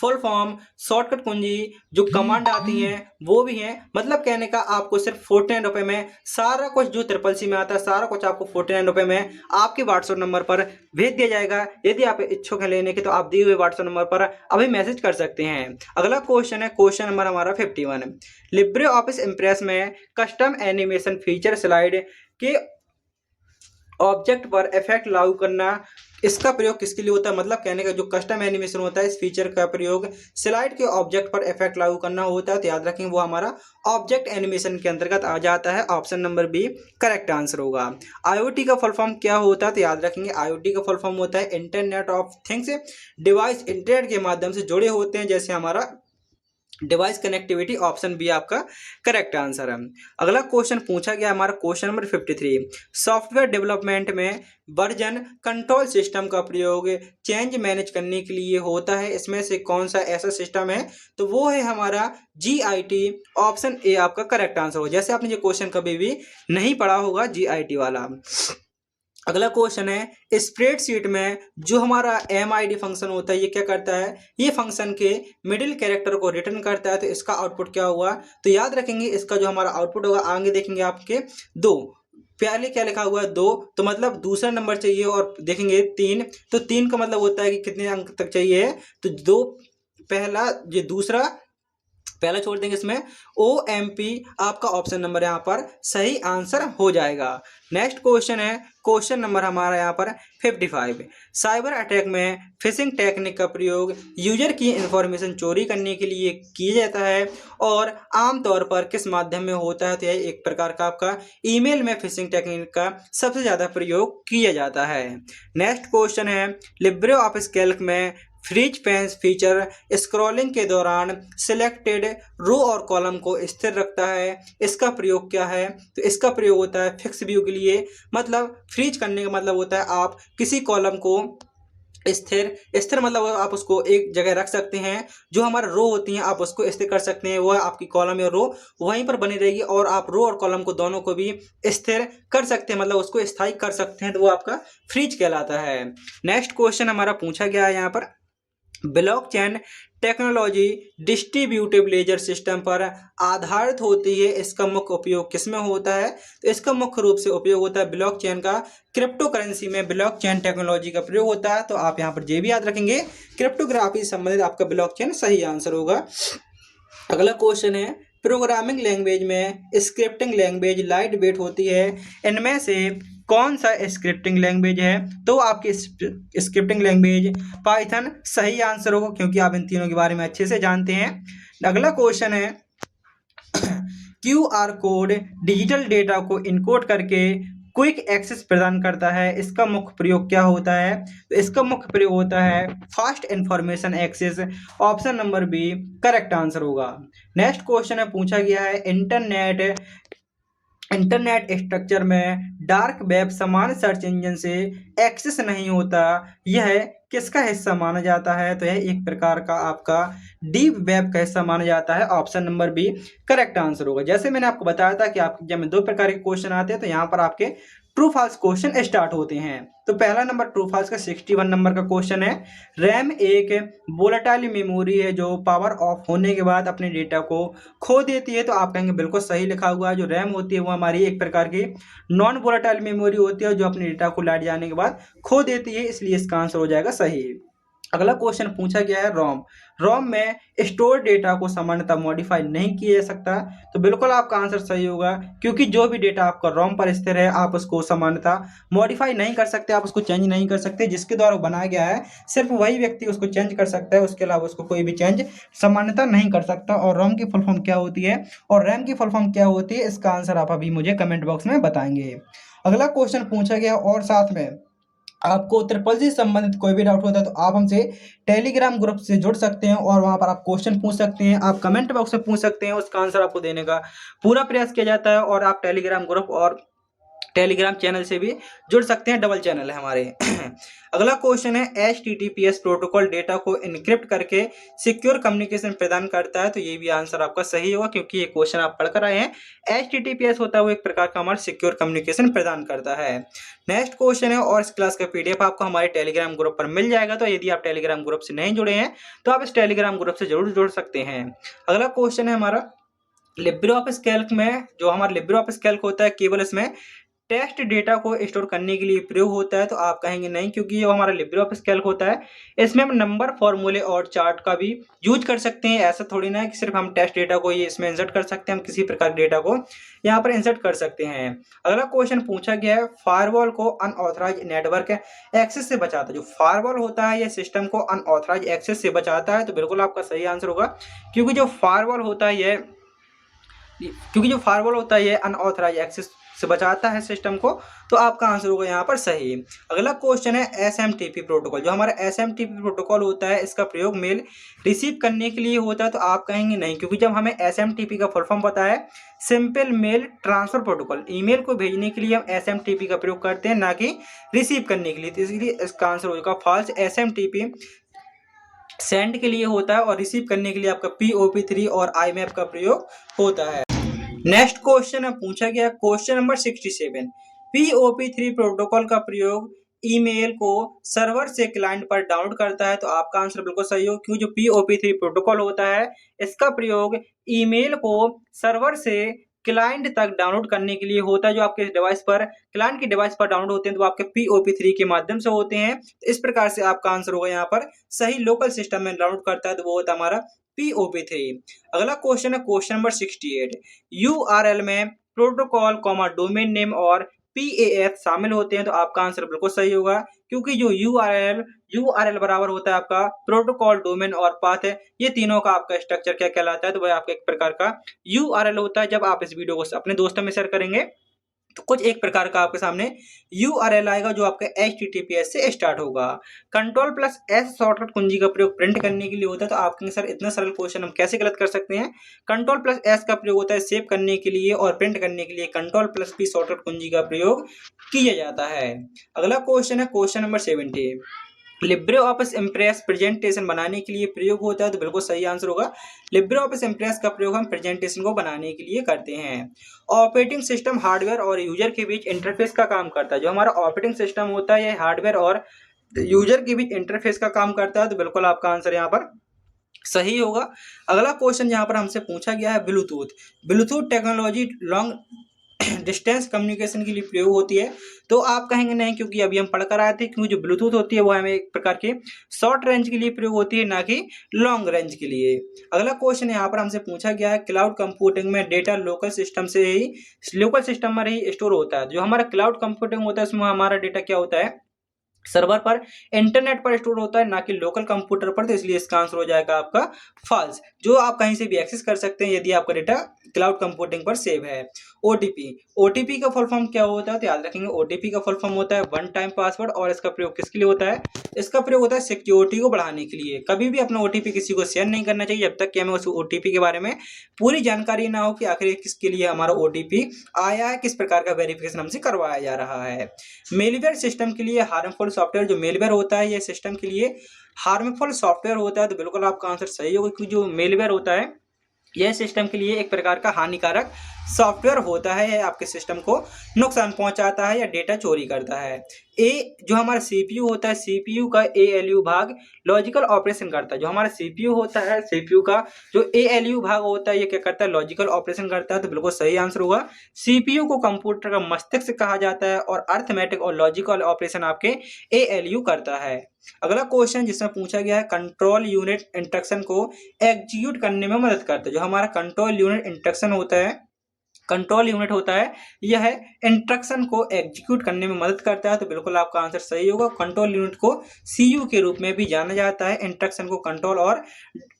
फुल फॉर्म, शॉर्टकट कुंजी, जो कमांड आती हैं वो भी हैं। मतलब कहने का आपको सिर्फ 49 रुपये में सारा कुछ जो ट्रिपल सी में आता है, सारा कुछ आपको 49 रुपये में आपके व्हाट्सएप नंबर पर भेज दिया जाएगा। यदि आप इच्छुक हैं लेने के तो आप दिए हुए व्हाट्सएप नंबर पर अभी मैसेज कर सकते हैं। अगला क्वेश्चन है क्वेश्चन नंबर हमारा 51। लिब्रे ऑफिस इम्प्रेस में कस्टम एनिमेशन फीचर स्लाइड के ऑब्जेक्ट पर इफेक्ट लागू करना, इसका प्रयोग किसके लिए होता है। मतलब कहने का जो कस्टम एनिमेशन होता है, इस फीचर का प्रयोग स्लाइड के ऑब्जेक्ट पर इफेक्ट लागू करना होता है। तो याद रखें वो हमारा ऑब्जेक्ट एनिमेशन के अंतर्गत आ जाता है। Option number B correct answer होगा। आईओटी का फुल फॉर्म क्या होता है, तो याद रखेंगे आईओटी का फुल फॉर्म होता है internet of things. Device internet के माध्यम से जुड़े होते हैं, जैसे हमारा डिवाइस कनेक्टिविटी। ऑप्शन बी आपका करेक्ट आंसर है। अगला क्वेश्चन पूछा गया हमारा क्वेश्चन नंबर 53। सॉफ्टवेयर डेवलपमेंट में वर्जन कंट्रोल सिस्टम का प्रयोग चेंज मैनेज करने के लिए होता है, इसमें से कौन सा ऐसा सिस्टम है, तो वो है हमारा GIT। ऑप्शन ए आपका करेक्ट आंसर होगा। जैसे आपने ये क्वेश्चन कभी भी नहीं पढ़ा होगा GIT वाला। अगला क्वेश्चन है स्प्रेडशीट में जो हमारा MID फंक्शन होता है, ये क्या करता है, ये फंक्शन के मिडिल कैरेक्टर को रिटर्न करता है। तो इसका आउटपुट क्या हुआ, तो याद रखेंगे इसका जो हमारा आउटपुट होगा, आगे देखेंगे आपके 2, पहले क्या लिखा हुआ है 2, तो मतलब दूसरा नंबर चाहिए, और देखेंगे 3, तो 3 का मतलब होता है कि कितने अंक तक चाहिए, तो 2 पहला, ये दूसरा पहला छोड़ देंगे, इसमें OMP आपका ऑप्शन नंबर यहाँ पर सही आंसर हो जाएगा। नेक्स्ट क्वेश्चन है क्वेश्चन नंबर हमारा यहाँ पर 55। साइबर अटैक में फिशिंग टेक्निक का प्रयोग यूजर की इंफॉर्मेशन चोरी करने के लिए किया जाता है और आमतौर पर किस माध्यम में होता है, तो यह एक प्रकार का आपका ईमेल में फिशिंग टेक्निक का सबसे ज़्यादा प्रयोग किया जाता है। नेक्स्ट क्वेश्चन है लिब्रे ऑफिस कैल्क में फ्रीज पेंस फीचर स्क्रॉलिंग के दौरान सिलेक्टेड रो और कॉलम को स्थिर रखता है। इसका प्रयोग क्या है? तो इसका प्रयोग होता है फिक्स व्यू के लिए। मतलब फ्रीज करने का मतलब होता है आप किसी कॉलम को स्थिर स्थिर मतलब आप उसको एक जगह रख सकते हैं। जो हमारा रो होती हैं आप उसको स्थिर कर सकते हैं, वो आपकी कॉलम या रो वहीं पर बनी रहेगी और आप रो और कॉलम को दोनों को भी स्थिर कर सकते हैं, मतलब उसको स्थायी कर सकते हैं, तो वो आपका फ्रीज कहलाता है। नेक्स्ट क्वेश्चन हमारा पूछा गया है यहाँ पर, blockchain technology distributive ledger system पर आधारित होती है। इसका मुख्य उपयोग किसमें होता है? तो इसका मुख्य रूप से उपयोग होता है ब्लॉकचेन का क्रिप्टो करेंसी में ब्लॉकचेन टेक्नोलॉजी का प्रयोग होता है। तो आप यहाँ पर ये भी याद रखेंगे, क्रिप्टोग्राफी से संबंधित आपका ब्लॉकचेन सही आंसर होगा। अगला क्वेश्चन है, प्रोग्रामिंग लैंग्वेज में स्क्रिप्टिंग लैंग्वेज लाइट वेट होती है, इनमें से कौन सा स्क्रिप्टिंग लैंग्वेज है? तो आपकी स्क्रिप्टिंग लैंग्वेज पाइथन सही आंसर होगा, क्योंकि आप इन तीनों के बारे में अच्छे से जानते हैं। अगला क्वेश्चन है, क्यूआर कोड डिजिटल डेटा को इनकोड करके क्विक एक्सेस प्रदान करता है। इसका मुख्य प्रयोग क्या होता है? तो इसका मुख्य प्रयोग होता है fast information access. Option number B correct answer होगा। नेक्स्ट क्वेश्चन है, पूछा गया है, इंटरनेट स्ट्रक्चर में डार्क वेब सामान्य सर्च इंजन से एक्सेस नहीं होता, यह किसका हिस्सा माना जाता है? तो यह एक प्रकार का आपका डीप वेब का हिस्सा माना जाता है। Option number B correct answer होगा। जैसे मैंने आपको बताया था कि आपके एग्जाम में दो प्रकार के क्वेश्चन आते हैं, तो यहाँ पर आपके ट्रू फॉल्स क्वेश्चन स्टार्ट होते हैं। तो पहला नंबर ट्रू फॉल्स का 61 नंबर का क्वेश्चन है, रैम एक वोलेटाइल मेमोरी है जो पावर ऑफ होने के बाद अपने डेटा को खो देती है। तो आप कहेंगे बिल्कुल सही लिखा हुआ है। जो रैम होती है वो हमारी एक प्रकार की नॉन वोलेटाइल मेमोरी होती है जो अपने डेटा को लाइट जाने के बाद खो देती है, इसलिए इसका आंसर हो जाएगा सही। अगला क्वेश्चन पूछा गया है, रोम रोम में स्टोर डेटा को सामान्यतः मॉडिफाई नहीं किया जा सकता। तो बिल्कुल आपका आंसर सही होगा, क्योंकि जो भी डेटा आपका रोम पर स्थिर है आप उसको सामान्यतः मॉडिफाई नहीं कर सकते, आप उसको चेंज नहीं कर सकते। जिसके द्वारा बनाया गया है सिर्फ वही व्यक्ति उसको चेंज कर सकता है, उसके अलावा उसको कोई भी चेंज सामान्यतः नहीं कर सकता। और रोम की फुल फॉर्म क्या होती है और रैम की फुल फॉर्म क्या होती है, इसका आंसर आप अभी मुझे कमेंट बॉक्स में बताएंगे। अगला क्वेश्चन पूछा गया, और साथ में आपको ट्रिपल सी संबंधित कोई भी डाउट होता है तो आप हमसे टेलीग्राम ग्रुप से जुड़ सकते हैं और वहां पर आप क्वेश्चन पूछ सकते हैं, आप कमेंट बॉक्स में पूछ सकते हैं, उसका आंसर आपको देने का पूरा प्रयास किया जाता है। और आप टेलीग्राम ग्रुप और टेलीग्राम चैनल से भी जुड़ सकते हैं, डबल चैनल है हमारे। अगला क्वेश्चन है, HTTPS प्रोटोकॉल डेटा को इनक्रिप्ट करके सिक्योर कम्युनिकेशन प्रदान करता है। तो ये भी आंसर आपका सही होगा, क्योंकि ये क्वेश्चन आप पढ़कर आए हैं। HTTPS होता है वो एक प्रकार का हमारा सिक्योर कम्युनिकेशन प्रदान करता है। नेक्स्ट क्वेश्चन है, और इस क्लास का PDF आपको हमारे टेलीग्राम ग्रुप पर मिल जाएगा। तो यदि आप टेलीग्राम ग्रुप से नहीं जुड़े हैं तो आप इस टेलीग्राम ग्रुप से जरूर जुड़ सकते हैं। अगला क्वेश्चन है हमारा, लिब्रे ऑफिस कैल्क में जो हमारा लिब्रे ऑफिस कैल्क होता है केवल इसमें टेक्स्ट डेटा को स्टोर करने के लिए प्रयोग होता है। तो आप कहेंगे नहीं, क्योंकि जो हमारा लिब्रे ऑफिस कैल्क होता है इसमें हम नंबर, फॉर्मूले और चार्ट का भी यूज कर सकते हैं। ऐसा थोड़ी ना है कि सिर्फ हम टेक्स्ट डेटा को ये इसमें इंसर्ट कर सकते हैं, हम किसी प्रकार के डेटा को यहाँ पर इंसर्ट कर सकते हैं। अगला क्वेश्चन पूछा गया है, फायरवॉल को अनऑथराइज नेटवर्क एक्सेस से बचाता है। जो फायरवॉल होता है यह सिस्टम को अनऑथराइज एक्सेस से बचाता है। तो बिल्कुल आपका सही आंसर होगा, क्योंकि जो फायरवॉल होता है ये अनऑथराइज एक्सेस से बचाता है सिस्टम को। तो आपका आंसर होगा यहाँ पर सही। अगला क्वेश्चन है, SMTP प्रोटोकॉल। जो हमारा SMTP प्रोटोकॉल होता है इसका प्रयोग मेल रिसीव करने के लिए होता है। तो आप कहेंगे नहीं, क्योंकि जब हमें SMTP का फुल फॉर्म पता है, simple mail transfer protocol, email को भेजने के लिए हम SMTP का प्रयोग करते हैं, ना कि रिसीव करने के लिए। तो इसलिए इसका आंसर होगा फॉल्स। SMTP सेंड के लिए होता है और रिसीव करने के लिए आपका POP3 और IMAP का प्रयोग होता है। नेक्स्ट क्वेश्चन है, पूछा गया क्वेश्चन नंबर 67, POP3 प्रोटोकॉल का प्रयोग ईमेल को सर्वर से क्लाइंट पर डाउनलोड करता है। तो आपका आंसर बिल्कुल सही हो, क्योंकि जो POP3 प्रोटोकॉल होता है इसका प्रयोग ईमेल को सर्वर से क्लाइंट तक डाउनलोड करने के लिए होता है। जो आपके डिवाइस पर क्लाइंट के डिवाइस पर डाउनलोड होते हैं तो आपके POP3 के माध्यम से होते हैं। तो इस प्रकार से आपका आंसर होगा यहाँ पर सही, लोकल सिस्टम में डाउनलोड करता है तो वो होता है हमारा POP3। अगला क्वेश्चन है क्वेश्चन नंबर 68, URL में प्रोटोकॉल, डोमेन नेम और PAF शामिल होते हैं। तो आपका आंसर बिल्कुल सही होगा, क्योंकि जो URL बराबर होता है आपका प्रोटोकॉल, डोमेन और पाथ है, ये तीनों का आपका स्ट्रक्चर क्या कहलाता है? तो वह आपका एक प्रकार का URL होता है। जब आप इस वीडियो को अपने दोस्तों में शेयर करेंगे तो कुछ एक प्रकार का आपके सामने URL आएगा जो आपका HTTPS से स्टार्ट होगा। कंट्रोल प्लस S शॉर्टकट कुंजी का प्रयोग प्रिंट करने के लिए होता है। तो आप कहेंगे सर इतना सरल क्वेश्चन हम कैसे गलत कर सकते हैं? कंट्रोल प्लस S का प्रयोग होता है सेव करने के लिए और प्रिंट करने के लिए कंट्रोल प्लस P शॉर्टकट कुंजी का प्रयोग किया जाता है। अगला क्वेश्चन है question number 70। Libre office impress presentation बनाने के लिए प्रयोग होता है। तो बिल्कुल सही आंसर होगा, लिब्रे ऑफिस इम्प्रेस का प्रयोग हम प्रेजेंटेशन को बनाने के लिए करते हैं। ऑपरेटिंग सिस्टम हार्डवेयर और यूजर के बीच इंटरफेस का काम करता है। जो हमारा ऑपरेटिंग सिस्टम होता है ये हार्डवेयर और यूजर के बीच इंटरफेस का काम करता है। तो बिल्कुल आपका आंसर यहाँ पर सही होगा। अगला क्वेश्चन यहाँ पर हमसे पूछा गया है Bluetooth. Bluetooth technology long distance communication के लिए प्रयोग होती है। तो आप कहेंगे नहीं, क्योंकि अभी हम पढ़कर आए थे, क्योंकि जो ब्लूटूथ होती है वो हमें एक प्रकार के शॉर्ट रेंज के लिए प्रयोग होती है, ना कि लॉन्ग रेंज के लिए। अगला क्वेश्चन यहाँ पर हमसे पूछा गया है क्लाउड कंप्यूटिंग में डेटा लोकल सिस्टम में ही स्टोर होता है। जो हमारा क्लाउड कंप्यूटिंग होता है उसमें हमारा डेटा क्या होता है, सर्वर पर इंटरनेट पर स्टोर होता है, ना कि लोकल कंप्यूटर पर। तो इसलिए इसका आंसर हो जाएगा आपका फॉल्स। जो आप कहीं से भी एक्सेस कर सकते हैं यदि आपका डेटा क्लाउड कंप्यूटिंग पर सेव है। ओटीपी का फुल फॉर्म क्या होता है? तो याद रखेंगे ओटीपी का फुल फॉर्म होता है वन टाइम पासवर्ड। और इसका प्रयोग किसके लिए होता है? इसका प्रयोग होता है सिक्योरिटी को बढ़ाने के लिए। कभी भी अपना ओटीपी किसी को शेयर नहीं करना चाहिए जब तक कि हमें उस ओटीपी के बारे में पूरी जानकारी ना हो कि आखिर किसके लिए हमारा ओटीपी आया है, किस प्रकार का वेरिफिकेशन हमसे करवाया जा रहा है। मेलवेयर सिस्टम के लिए हार्मफुल सॉफ्टवेयर। जो मेलवेयर होता है यह सिस्टम के लिए हार्मफुल सॉफ्टवेयर होता है। तो बिल्कुल आपका आंसर सही होगा, क्योंकि जो मेलवेयर होता है यह सिस्टम के लिए एक प्रकार का हानिकारक सॉफ्टवेयर होता है। यह आपके सिस्टम को नुकसान पहुंचाता है या डेटा चोरी करता है। जो हमारा सीपीयू होता है, सीपीयू का एएलयू भाग लॉजिकल ऑपरेशन करता है। जो हमारा सीपीयू होता है, सीपीयू का जो एएलयू भाग होता है ये क्या करता है, लॉजिकल ऑपरेशन करता है। तो बिल्कुल सही आंसर होगा। सीपीयू को कंप्यूटर का मस्तिष्क कहा जाता है और अर्थमेटिक और लॉजिकल ऑपरेशन आपके एएलयू करता है। अगला क्वेश्चन जिसमें पूछा गया है कंट्रोल यूनिट इंस्ट्रक्शन को एग्जीक्यूट करने में मदद करता है। जो हमारा कंट्रोल यूनिट इंस्ट्रक्शन होता है, कंट्रोल यूनिट होता है, यह इंस्ट्रक्शन को एग्जीक्यूट करने में मदद करता है। तो बिल्कुल आपका आंसर सही होगा। कंट्रोल यूनिट को सीयू के रूप में भी जाना जाता है, इंस्ट्रक्शन को कंट्रोल और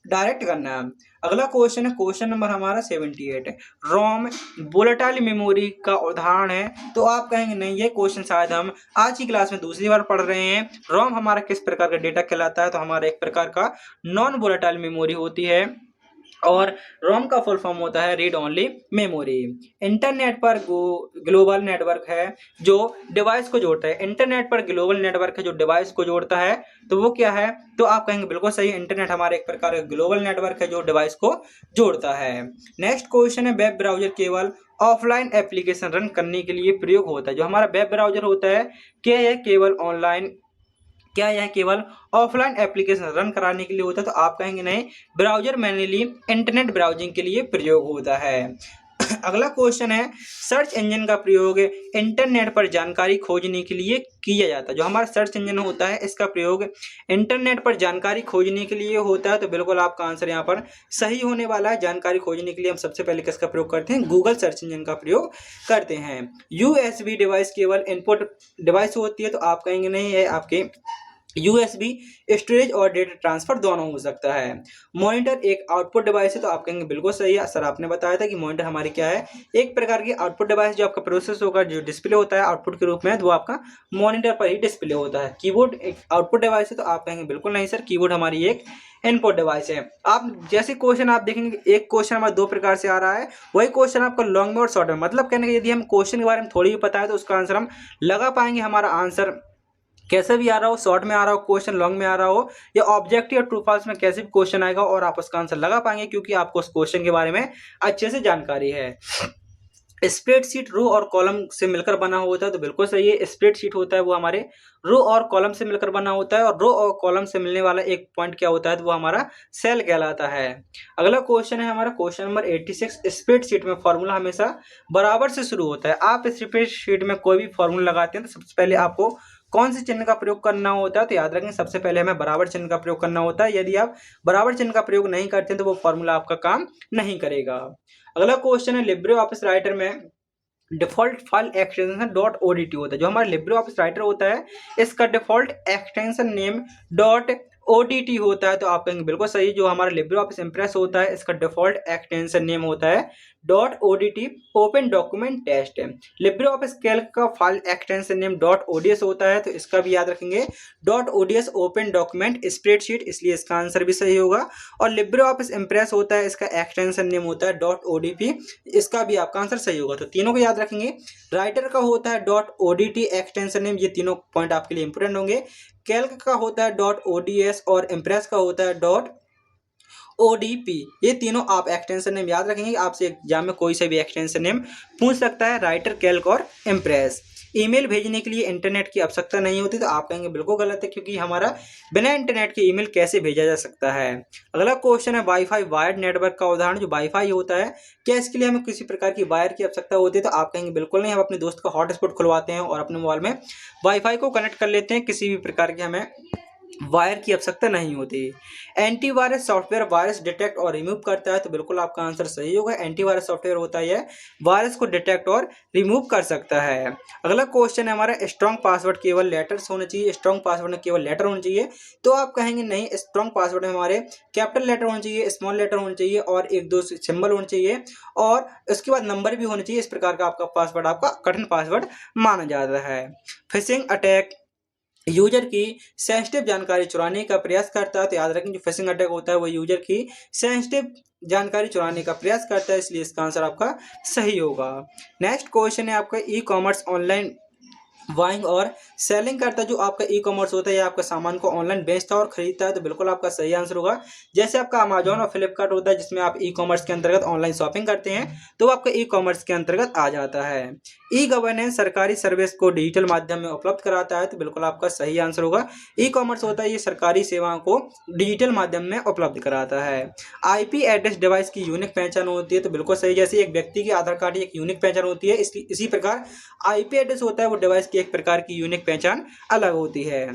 डायरेक्ट करना। अगला क्वेश्चन है क्वेश्चन नंबर हमारा 78। रोम वोलेटाइल मेमोरी का उदाहरण है। तो आप कहेंगे नहीं, ये क्वेश्चन शायद हम आज की क्लास में दूसरी बार पढ़ रहे हैं। रोम हमारा किस प्रकार का डेटा कहलाता है? तो हमारा एक प्रकार का नॉन वोलेटाइल मेमोरी होती है और रोम का फुल फॉर्म होता है रीड ओनली मेमोरी। इंटरनेट पर ग्लोबल नेटवर्क है जो डिवाइस को जोड़ता है। इंटरनेट पर ग्लोबल नेटवर्क है जो डिवाइस को जोड़ता है। तो वो क्या है? तो आप कहेंगे बिल्कुल सही, इंटरनेट हमारे एक प्रकार का ग्लोबल नेटवर्क है जो डिवाइस को जोड़ता है। नेक्स्ट क्वेश्चन है वेब ब्राउजर केवल ऑफलाइन एप्लीकेशन रन करने के लिए प्रयोग होता है। जो हमारा वेब ब्राउजर होता है क्या यह केवल ऑफलाइन एप्लीकेशन रन कराने के लिए होता है? तो आप कहेंगे नहीं, ब्राउजर मैनुअली इंटरनेट ब्राउजिंग के लिए प्रयोग होता है। अगला क्वेश्चन है सर्च इंजन का प्रयोग इंटरनेट पर जानकारी खोजने के लिए किया जाता है। जो हमारा सर्च इंजन होता है इसका प्रयोग इंटरनेट पर जानकारी खोजने के लिए होता है। तो बिल्कुल आपका आंसर यहाँ पर सही होने वाला है। जानकारी खोजने के लिए हम सबसे पहले किसका प्रयोग करते हैं? गूगल सर्च इंजन का प्रयोग करते हैं। यूएसबी डिवाइस केवल इनपुट डिवाइस होती है। तो आप कहेंगे नहीं, है आपके यूएसबी स्टोरेज और डेटा ट्रांसफर दोनों हो सकता है। मॉनिटर एक आउटपुट डिवाइस है। तो आप कहेंगे बिल्कुल सही है सर, आपने बताया था कि मॉनिटर हमारी क्या है, एक प्रकार की आउटपुट डिवाइस। जो आपका प्रोसेस होगा, जो डिस्प्ले होता है आउटपुट के रूप में, वो आपका मॉनिटर पर ही डिस्प्ले होता है। कीबोर्ड एक आउटपुट डिवाइस है। तो आप कहेंगे बिल्कुल नहीं सर, कीबोर्ड हमारी एक इनपुट डिवाइस है। आप जैसे क्वेश्चन आप देखेंगे, एक क्वेश्चन हमारा दो प्रकार से आ रहा है, वही क्वेश्चन आपका लॉन्ग में और शॉर्ट में। मतलब कहने का यदि हम क्वेश्चन के बारे में थोड़ी भी पता है तो उसका आंसर हम लगा पाएंगे। हमारा आंसर कैसे भी आ रहा हो, शॉर्ट में आ रहा हो क्वेश्चन, लॉन्ग में आ रहा हो, या ऑब्जेक्टिव और ट्रू फॉल्स में कैसे भी क्वेश्चन आएगा और आप उसका आंसर लगा पाएंगे, क्योंकि आपको उस क्वेश्चन के बारे में अच्छे से जानकारी है। स्प्रेडशीट रो और कॉलम से मिलकर बना होता है। तो बिल्कुल सही है, स्प्रेडशीट होता है वो हमारे रो और कॉलम से मिलकर बना होता है। और रो और कॉलम से मिलने वाला एक पॉइंट क्या होता है? तो वो हमारा सेल कहलाता है। अगला क्वेश्चन है हमारा क्वेश्चन नंबर 86। स्प्रेडशीट में फॉर्मूला हमेशा बराबर से शुरू होता है। आप स्प्रेडशीट में कोई भी फॉर्मूला लगाते हैं तो सबसे पहले आपको कौन से चिन्ह का प्रयोग करना होता है? तो याद रखें सबसे पहले हमें बराबर चिन्ह का प्रयोग करना होता है। यदि आप बराबर चिन्ह का प्रयोग नहीं करते तो वो फॉर्मूला आपका काम नहीं करेगा। अगला क्वेश्चन है लिब्रे ऑफिस राइटर में डिफॉल्ट फाइल एक्सटेंशन .odt होता है। जो हमारा लिब्रे ऑफिस राइटर होता है इसका डिफॉल्ट एक्सटेंशन नेम ओडीटी होता है, तो आप कहेंगे बिल्कुल सही। जो हमारा लिब्रे ऑफिस इम्प्रेस होता है इसका डिफॉल्ट एक्सटेंशन नेम होता है dot ODT open document test. Libre office Calc का file extension name dot ODS होता है, तो इसका भी याद रखेंगे dot ODS open document spreadsheet, इसलिए इसका आंसर भी सही होगा। और लिब्रे ऑफिस इम्प्रेस होता है, इसका एक्सटेंशन नेम होता है डॉट ओडीपी, इसका भी आपका आंसर सही होगा। तो तीनों को याद रखेंगे। राइटर का होता है डॉट ओडीटी एक्सटेंशन नेम, ये तीनों पॉइंट आपके लिए इंपोर्टेंट होंगे। कैल्क का होता है डॉट ओडीएस और इम्प्रेस का होता है डॉट ओडीपी, ये तीनों आप एक्सटेंशन नेम याद रखेंगे। आपसे एग्जाम में कोई सा भी एक्सटेंशन नेम पूछ सकता है, राइटर, कैल्क और इम्प्रेस। ईमेल भेजने के लिए इंटरनेट की आवश्यकता नहीं होती, तो आप कहेंगे बिल्कुल गलत है, क्योंकि हमारा बिना इंटरनेट के ईमेल कैसे भेजा जा सकता है। अगला क्वेश्चन है वाईफाई वायर्ड नेटवर्क का उदाहरण। जो वाईफाई होता है, क्या इसके लिए हमें किसी प्रकार की वायर की आवश्यकता होती है? तो आप कहेंगे बिल्कुल नहीं। हम अपने दोस्त का हॉटस्पॉट खुलवाते हैं और अपने मोबाइल में वाईफाई को कनेक्ट कर लेते हैं, किसी भी प्रकार की हमें वायर की आवश्यकता नहीं होती। एंटीवायरस सॉफ्टवेयर वायरस डिटेक्ट और रिमूव करता है, तो बिल्कुल आपका आंसर सही होगा। एंटीवायरस सॉफ्टवेयर होता है वायरस को डिटेक्ट और रिमूव कर सकता है। अगला क्वेश्चन है हमारा स्ट्रॉन्ग पासवर्ड केवल लेटर्स होने चाहिए, स्ट्रॉन्ग पासवर्ड में केवल लेटर होने चाहिए? तो आप कहेंगे नहीं, स्ट्रॉन्ग पासवर्ड में हमारे कैपिटल लेटर होने चाहिए, स्मॉल लेटर होने चाहिए और एक दो सिंबल होने चाहिए और उसके बाद नंबर भी होने चाहिए। इस प्रकार का आपका पासवर्ड आपका कठिन पासवर्ड माना जाता है। फिशिंग अटैक यूजर की सेंसिटिव जानकारी चुराने का प्रयास करता है, तो याद रखें जो फिशिंग अटैक होता है वो यूजर की सेंसिटिव जानकारी चुराने का प्रयास करता है, इसलिए इसका आंसर आपका सही होगा। नेक्स्ट क्वेश्चन है आपका ई कॉमर्स ऑनलाइन बाइंग और सेलिंग करता है। जो आपका ई कॉमर्स होता है या आपका सामान को ऑनलाइन बेचता है और खरीदता है, तो बिल्कुल आपका सही आंसर होगा। जैसे आपका अमेजॉन और फ्लिपकार्ट होता है जिसमें आप ई कॉमर्स के अंतर्गत ऑनलाइन शॉपिंग करते हैं, तो वो आपका ई कॉमर्स के अंतर्गत आ जाता है। ई गवर्नेंस सरकारी सर्विस को डिजिटल माध्यम में उपलब्ध कराता है, तो बिल्कुल आपका सही आंसर होगा। ई कॉमर्स होता है ये सरकारी सेवाओं को डिजिटल माध्यम में उपलब्ध कराता है। आईपी एड्रेस डिवाइस की यूनिक पहचान होती है, तो बिल्कुल सही। जैसे एक व्यक्ति की आधार कार्ड एक यूनिक पहचान होती है, इसी प्रकार आईपी एड्रेस होता है वो डिवाइस की एक प्रकार की यूनिक पहचान अलग होती है।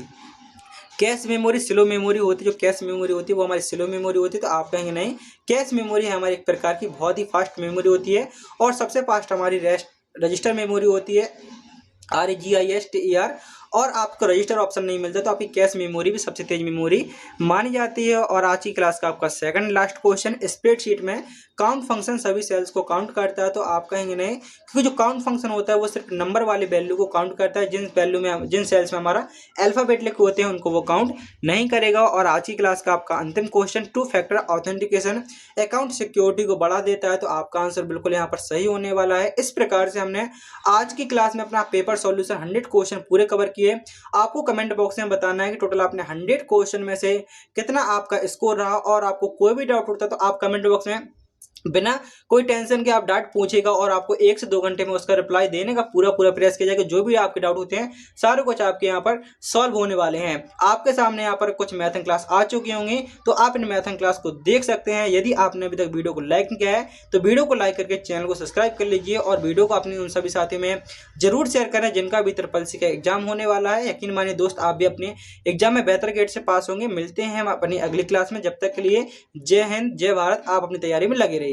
कैश मेमोरी स्लो मेमोरी होती है, जो कैश मेमोरी होती है वो हमारी स्लो मेमोरी होती है, तो आप कहेंगे नहीं, कैश मेमोरी हमारी एक प्रकार की बहुत ही फास्ट मेमोरी होती है और सबसे फास्ट हमारी रजिस्टर मेमोरी होती है, REGISTER। और आपको रजिस्टर ऑप्शन नहीं मिलता, तो आपकी कैश मेमोरी भी सबसे तेज मेमोरी मानी जाती है। और आज की क्लास का आपका सेकंड लास्ट क्वेश्चन, स्प्रेडशीट में काउंट फंक्शन सभी सेल्स को काउंट करता है, तो आप कहेंगे नहीं, क्योंकि जो काउंट फंक्शन होता है वो सिर्फ नंबर वाली वैल्यू को काउंट करता है। जिन सेल्स में हमारा अल्फाबेट लिखे होते हैं उनको वो काउंट नहीं करेगा। और आज की क्लास का आपका अंतिम question, two factor authentication account security को बढ़ा देता है, तो आपका आंसर बिल्कुल यहाँ पर सही होने वाला है। इस प्रकार से हमने आज की क्लास में अपना पेपर सॉल्यूशन 100 क्वेश्चन पूरे कवर किए। आपको कमेंट बॉक्स में बताना है कि टोटल आपने 100 क्वेश्चन में से कितना आपका स्कोर रहा, और आपको कोई भी डाउट होता है तो आप कमेंट बॉक्स में बिना कोई टेंशन के आप डाउट पूछेगा और आपको 1 से 2 घंटे में उसका रिप्लाई देने का पूरा प्रयास किया जाएगा। जो भी आपके डाउट होते हैं सारे कुछ आपके यहाँ पर सॉल्व होने वाले हैं। आपके सामने यहाँ पर कुछ मैथन क्लास आ चुकी होंगी, तो आप इन मैथन क्लास को देख सकते हैं। यदि आपने अभी तक वीडियो को लाइक नहीं किया है तो वीडियो को लाइक करके चैनल को सब्सक्राइब कर लीजिए और वीडियो को अपने उन सभी साथियों में जरूर शेयर करें जिनका भी ट्रिपल का एग्जाम होने वाला है। यकीन मानिए दोस्त, आप भी अपने एग्जाम में बेहतर ग्रेड से पास होंगे। मिलते हैं हम अपनी अगली क्लास में, जब तक के लिए जय हिंद, जय भारत। आप अपनी तैयारी में लगे रहिए।